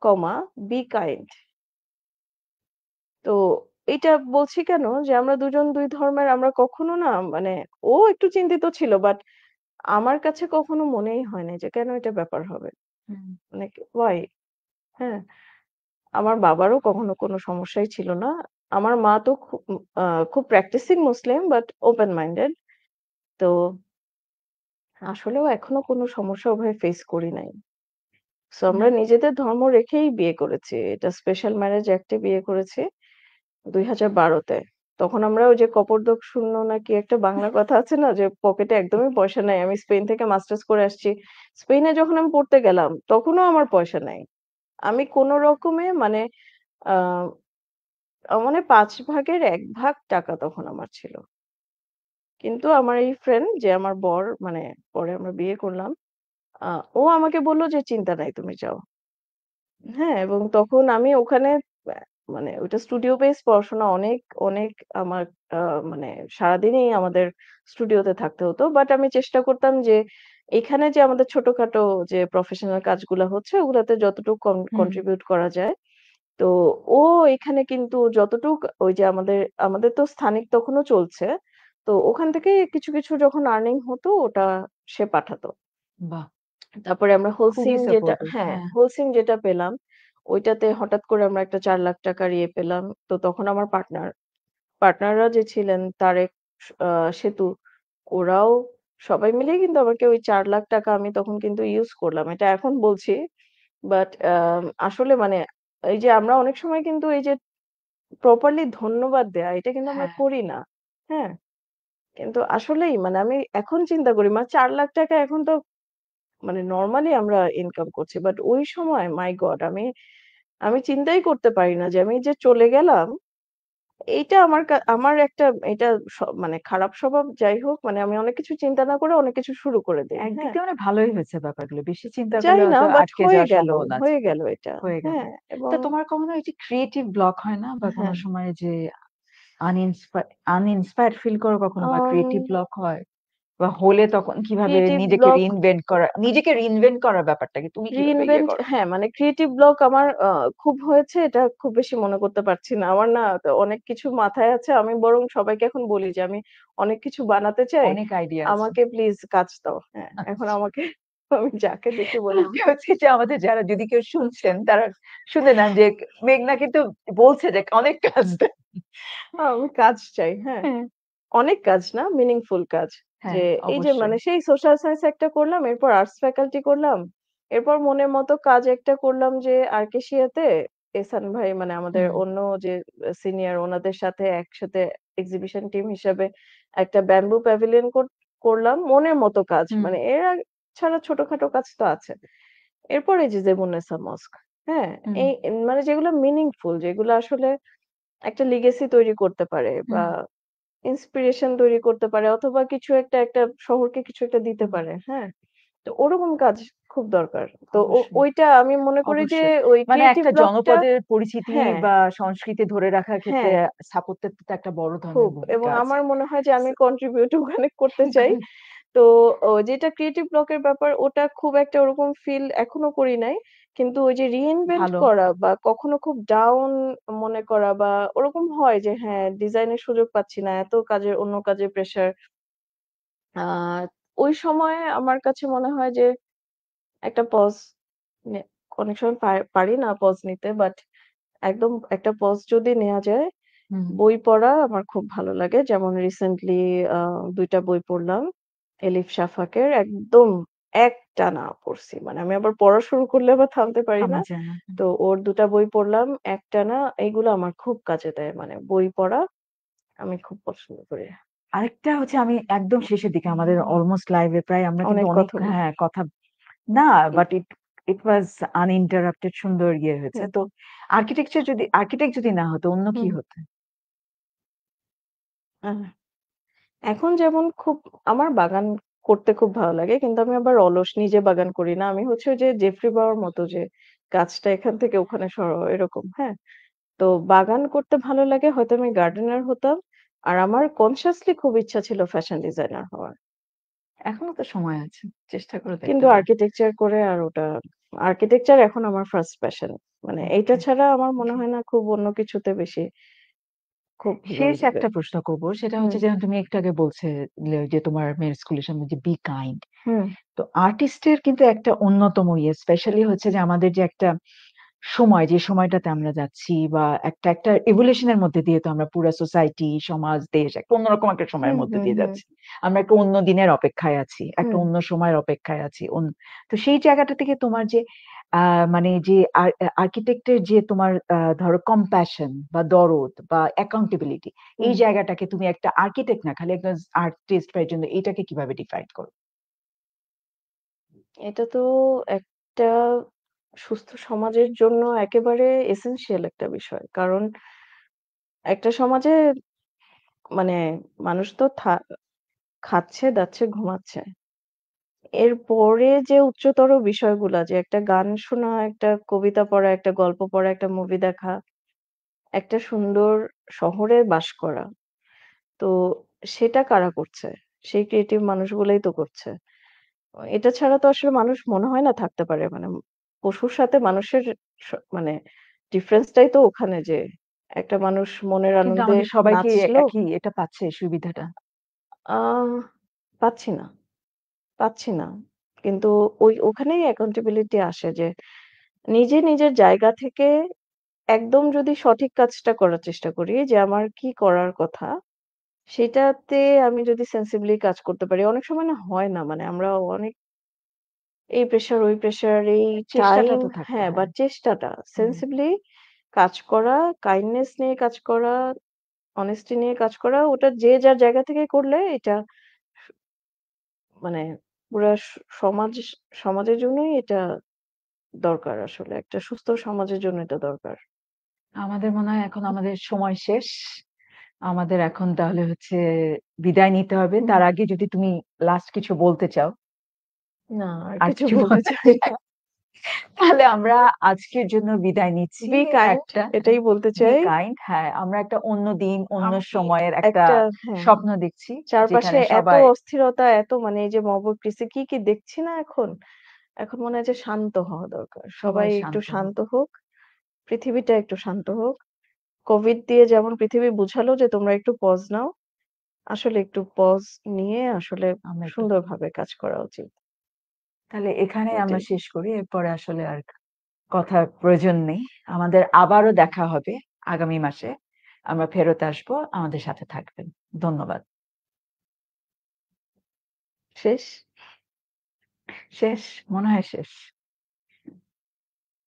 comma, be kind." তো এইটা বলছি কেন? যে আমরা দুজন ২ ধর্মের আমরা কখনো না মানে ও একটু চিন্তিত ছিল বাট আমার কাছে কখনো মনেই হয় নাই যে কেন এটা ব্যাপার হবে? হুম, মানে why? হ্যাঁ? আমার বাবারও কখনো কোনো সমস্যাই ছিল না। আমার মা তো খুব practising Muslim but open minded. তো আসলেও এখনো কোনো সমস্যা ওভাবে ফেস করি নাই। সো আমরা হুম। নিজেদের ধর্ম রেখেই বিয়ে করেছি। এটা স্পেশাল ম্যারেজ অ্যাক্ট এ বিয়ে করেছি ২০১২ তে। তখন আমরা ওই যে কপর্দক শূন্য না কি একটা বাংলা কথা আছে না? যে পকেটে একদমই পয়সা নাই। আমি স্পেন থেকে মাস্টার্স করে আসছি। স্পেনে যখন আমি পড়তে গেলাম তখনও আমার পয়সা নাই। আমি কোন রকমে মানে আ মানে ৫ ভাগের ১ ভাগ টাকা তখন আমার ছিল। কিন্তু আমার এই ফ্রেন্ড যে আমার বর মানে পরে আমরা বিয়ে করলাম, আ ও আমাকে বলল যে, "চিন্তা নাই তুমি যাও।" হ্যাঁ, এবং তখন আমি ওখানে অ্যা মানে ওইটা স্টুডিও বেস পড়াশোনা অনেক আমার আ মানে সারাদিনই আমাদের স্টুডিওতে থাকতে হতো। বাট আমি চেষ্টা করতাম যে এখানে যে আমাদের ছোটখাটো যে প্রফেশনাল কাজগুলা হচ্ছে ওগুলাতে যতটুকু হুম, কন্ট্রিবিউট করা যায়। তো ও এখানে কিন্তু যতটুক ওই যে আমাদের তো স্থানিক তখনও চলছে। তো ওখান থেকে কিছু যখন আর্নিং হতো ওটা সে পাঠাতো। বাহ! তারপরে আমরা খুবই সাপোর্টিভ। হ্যাঁ। হোলসিম যেটা পেলাম, ওইটাতে হঠাৎ করে আমরা একটা ৳৪,০০,০০০ র ইয়ে পেলাম। তো তখন আমার পার্টনাররা যে ছিলেন তারেক, আ সেতু, ওরাও সবাই মিলেই কিন্তু আমাকে ওই ৳৪,০০,০০০ আমি তখন কিন্তু ইউস করলাম। এটা এখন বলছি। বাট আসলে মানে এই যে আমরা অনেক সময় কিন্তু এই যে প্রপারলি ধন্যবাদ দেয়া, এটা কিন্তু আমরা হ্যাঁ, করি না। হ্যাঁ? কিন্তু আসলেই মানে আমি এখন চিন্তা করি ৳৪,০০,০০০ এখন তো মানে নরমালি আমরা ইনকাম করছি। বাট ওই সময় মাই গড আমি চিন্তাই করতে পারি না যে আমি যে চলে গেলাম, এইটা আমার একটা এটা মানে খারাপ স্বভাব যাই হোক মানে আমি অনেক কিছু চিন্তা না করে অনেক কিছু শুরু করে দেই। একদিক হ্যাঁ? দিয়ে মানে ভালোই হয়েছে ব্যাপারগুলো। বেশি চিন্তা করলে জানি না হয়তো বাট আটকে যাওয়ার সম্ভাবনা আছে। হয়ে গেল এটা। হয়ে গেল। হ্যাঁ, তো এবং তোমার কখনো এই যে ক্রিয়েটিভ ব্লক হয় না? বা কোনো হ্যাঁ, সময় যে আনইন্সপায়ার্ড ফিল করো কখনো বা আম ক্রিয়েটিভ ব্লক হয়? বা হলে তখন কিভাবে ক্রিয়েটিভ নিজেকে ব্লক রিইনভেন্ট করার ব্যাপারটাকে তুমি কিভাবে ইয়ে রিইনভেন্ট করো? হ্যাঁ, মানে ক্রিয়েটিভ ব্লক আমার খুব হয়েছে এটা খুব বেশি মনে করতে পারছি না। আমার না তো অনেক কিছু মাথায় আছে। আমি বরং সবাইকে এখন বলি যে আমি অনেক কিছু বানাতে চাই। অনেক আইডিয়া আছে। আমাকে প্লিজ কাজ দাও। হ্যাঁ, এখন আচ্ছা। আমাকে আমি যাকে দেখি বলি আমি হচ্ছে যে আমাদের যারা যদি কেউ শুনছেন তারা শুনে নেন যে মেঘনা কিন্তু বলছে যে অনেক কাজ দেয়। আমি কাজ চাই। হ্যাঁ। হ্যাঁ, অনেক কাজ না, মিনিংফুল কাজ। হ্যাঁ, যে এই যে অবশ্যই। মানে সেই সোশ্যাল সায়েন্স একটা করলাম, এরপর আর্টস ফ্যাকাল্টি করলাম। এরপর মনের মতো কাজ একটা করলাম যে আর্কেশিয়াতে এহসান ভাই মানে আমাদের হুম, অন্য যে সিনিয়র ওনাদের সাথে একসাথে এক্সিবিশন টিম হিসাবে একটা ব্যাম্বু প্যাভিলিয়ন করলাম। মনের মতো কাজ। হুম, মানে এর ছাড়া ছোটখাটো কাজ তো আছে। এরপর এই যে জেবুন্নেসা মস্ক। হ্যাঁ? হুম, এই মানে যেগুলো মিনিংফুল যেগুলো আসলে একটা লিগেসি তৈরি করতে পারে বা হুম, ইন্সপিরেশন তৈরি করতে পারে অথবা একটা শহরকে কিছু একটা দিতে হুম, পারে। হ্যাঁ? তো ওরকম কাজ খুব দরকার। তো অবশ্যই। ওইটা আমি মনে করি যে অবশ্যই। ওই মানে ক্রিয়েটিভ একটা ব্লকটা জনপদের পরিচিতি হ্যাঁ, বা সংস্কৃতি ধরে রাখার ক্ষেত্রে হ্যাঁ, স্থাপত্যের তো একটা বড় ধরনের খুব ভূমিকা এবং আছে। আমার মনে হয় যে আমি সো কন্ট্রিবিউট ওখানে করতে চাই। তো যেটা ক্রিয়েটিভ ব্লকের ব্যাপার ওটা খুব একটা ওরকম ফিল এখনো করি নাই। কিন্তু ওই যে রিইনভেন্ট ভালো। করা বা কখনো খুব ডাউন মনে করা বা ওরকম হয় যে হ্যাঁ, ডিজাইনের সুযোগ পাচ্ছি না। এত কাজের অন্য কাজের প্রেশার। আ ওই সময়ে আমার কাছে মনে হয় যে একটা পজ নে অনেক সময় পারি না পজ নিতে। বাট একদম একটা পজ যদি নেয়া যায়, হুম, বই পড়া আমার খুব ভালো লাগে। যেমন রিসেন্টলি আ ২ টা বই পড়লাম। এলিফ শাফাকের একদম একটানা পড়ছি। মানে আমি আবার পড়া শুরু করলে আবার থামতে পারি থামা না। যায় না। তো ওর ২ টা বই পড়লাম একটানা। এগুলো আমার খুব কাজে দেয়। মানে বই পড়া আমি খুব পছন্দ করি। আরেকটা হচ্ছে আমি একদম শেষের দিকে আমাদের অলমোস্ট লাইভে প্রায় আমরা কিন্তু অনেক অনেক কথা বলি। হ্যাঁ, কথা না বাট ইট ওয়াজ আনইন্টারাপ্টেড সুন্দর ইয়ে হয়েছে। হুম, তো আর্কিটেক্ট যদি না হতো অন্য কি হুম। হতো? আ এখন যেমন আমার বাগান করতে খুব ভালো লাগে। কিন্তু আমি আবার অলস, নিজে বাগান করি না। আমি হচ্ছে ওই যে জেফ্রি বাউয়ার মতো যে গাছটা এখান থেকে ওখানে সরাও এরকম, হ্যাঁ? তো বাগান করতে ভালো লাগে হয়তো আমি গার্ডেনার হতাম। আর আমার কনসিয়াসলি খুব ইচ্ছা ছিল ফ্যাশন ডিজাইনার হওয়ার। এখনো তো সময় আছে। চেষ্টা করে দেখতে কিন্তু পারো। আর্কিটেকচার করে আর ওটা আর্কিটেকচার এখন আমার ফার্স্ট প্যাশন। মানে এইটা ওকে, ছাড়া আমার মনে ওকে। হয় না খুব অন্য কিছুতে বেশি খুব ভালো শেষ লাগবে। একটা প্রশ্ন করব। সেটা হুম, হচ্ছে যেমন তুমি একটু আগে বলছিলে যে তোমার মেয়ের স্কুলের সামনে যে বি কাইন্ড। হুম, তো আর্টিস্টের কিন্তু একটা অন্যতম ইয়ে স্পেশালি হচ্ছে যে আমাদের যে একটা যে সময়টাতে আমরা যাচ্ছি বা একটা evolution এর মধ্যে দিয়ে তো আমরা পুরা সোসাইটি, সমাজ, দেশ একটা অন্যরকম একটা সময়ের হুম, মধ্যে হুম, দিয়ে হুম, যাচ্ছি। আমরা একটা অন্য দিনের অপেক্ষায় আছি। একটা হুম। অন্য সময়ের অপেক্ষায় আছি। তো সেই জায়গাটা থেকে তোমার যে আ মানে যে আর্কিটেক্ট এর যে তোমার ধরো কম্প্যাশন বা দরদ বা অ্যাকাউন্টেবিলিটি এই হুম। জায়গাটাকে তুমি একটা আর্কিটেক্ট না খালি একজন আর্টিস্ট বা এর জন্য এটাকে কিভাবে ডিফাইন করো? এটা তো একটা সুস্থ সমাজের জন্য একেবারে এসেনশিয়াল একটা বিষয়। কারণ একটা সমাজে মানে মানুষ তো খাচ্ছে, দাচ্ছে, ঘুমাচ্ছে। এরপরে যে উচ্চতর বিষয়গুলা যে একটা গান শোনা, একটা কবিতা পড়া, একটা গল্প পড়া, একটা মুভি দেখা, একটা সুন্দর শহরে বাস করা। তো সেটা কারা করছে? সেই ক্রিয়েটিভ মানুষগুলাই তো করছে। এটা ছাড়া তো আসলে মানুষ মনে হয় না থাকতে পারে। মানে পশুর সাথে মানুষের মানে ডিফারেন্সটাই তো ওখানে যে একটা মানুষ মনের কিন্তু আনন্দে আমাদের সবাই কি নাচলো। একই এটা পাচ্ছে এই সুবিধাটা? আহ পাচ্ছি না, পাচ্ছি না। কিন্তু ওখানেই অ্যাকাউন্টেবিলিটি আসে যে নিজে নিজের জায়গা থেকে একদম যদি সঠিক কাজটা করার চেষ্টা করি যে আমার কি করার কথা, সেটাতে আমি যদি সেনসিবলি কাজ করতে পারি। অনেক সময় না হয় না। মানে আমরা অনেক এই প্রেশার, ওই প্রেশার, এই চেষ্টাটা টাইম তো থাকতে হ্যাঁ, বা হয়। চেষ্টাটা হুম। সেনসিবলি কাজ করা, কাইন্ডনেস নিয়ে কাজ করা, অনেস্টি নিয়ে কাজ করা, ওটা যে যার জায়গা থেকে করলে এটা মানে পুরা সমাজ সমাজের জন্যই এটা দরকার আসলে। একটা সুস্থ সমাজের জন্য এটা দরকার। আমাদের মনে হয় এখন আমাদের সময় শেষ। আমাদের এখন তাহলে হচ্ছে বিদায় নিতে হবে। হুম। তার আগে যদি তুমি লাস্ট কিছু বলতে চাও, না আর আর কিছু কিছু বলতে বলতে চাই না। তাহলে আমরা আজকের জন্য বিদায় নিচ্ছি। বি কাইন্ড একটা এটাই বলতে বি চাই। কাইন্ড হ্যাঁ, আমরা একটা অন্য দিন, অন্য আমি সময়ের একটা একটা হ্যাঁ, স্বপ্ন দেখছি। চারপাশে যেখানে এত সবাই অস্থিরতা, এত মানে এই যে মব ক্রিসি কি দেখছি না এখন? এখন মনে হয় যে শান্ত হওয়া দরকার। সবাই সবাই একটু শান্ত হোক। শান্ত হোক। পৃথিবীটা একটু শান্ত হোক। কোভিড দিয়ে যেমন পৃথিবী বুঝালো যে তোমরা একটু পজ নাও। আসলে একটু পজ নিয়ে আসলে আমরা একটু সুন্দরভাবে কাজ করা উচিত। তাহলে এখানেই আমরা এটাই। শেষ করি। এরপরে আসলে আর কথার প্রয়োজন নেই। আমাদের আবারও দেখা হবে আগামী মাসে। আমরা ফেরত আসবো। আমাদের সাথে থাকবেন। ধন্যবাদ। শেষ? শেষ? মনে হয় শেষ।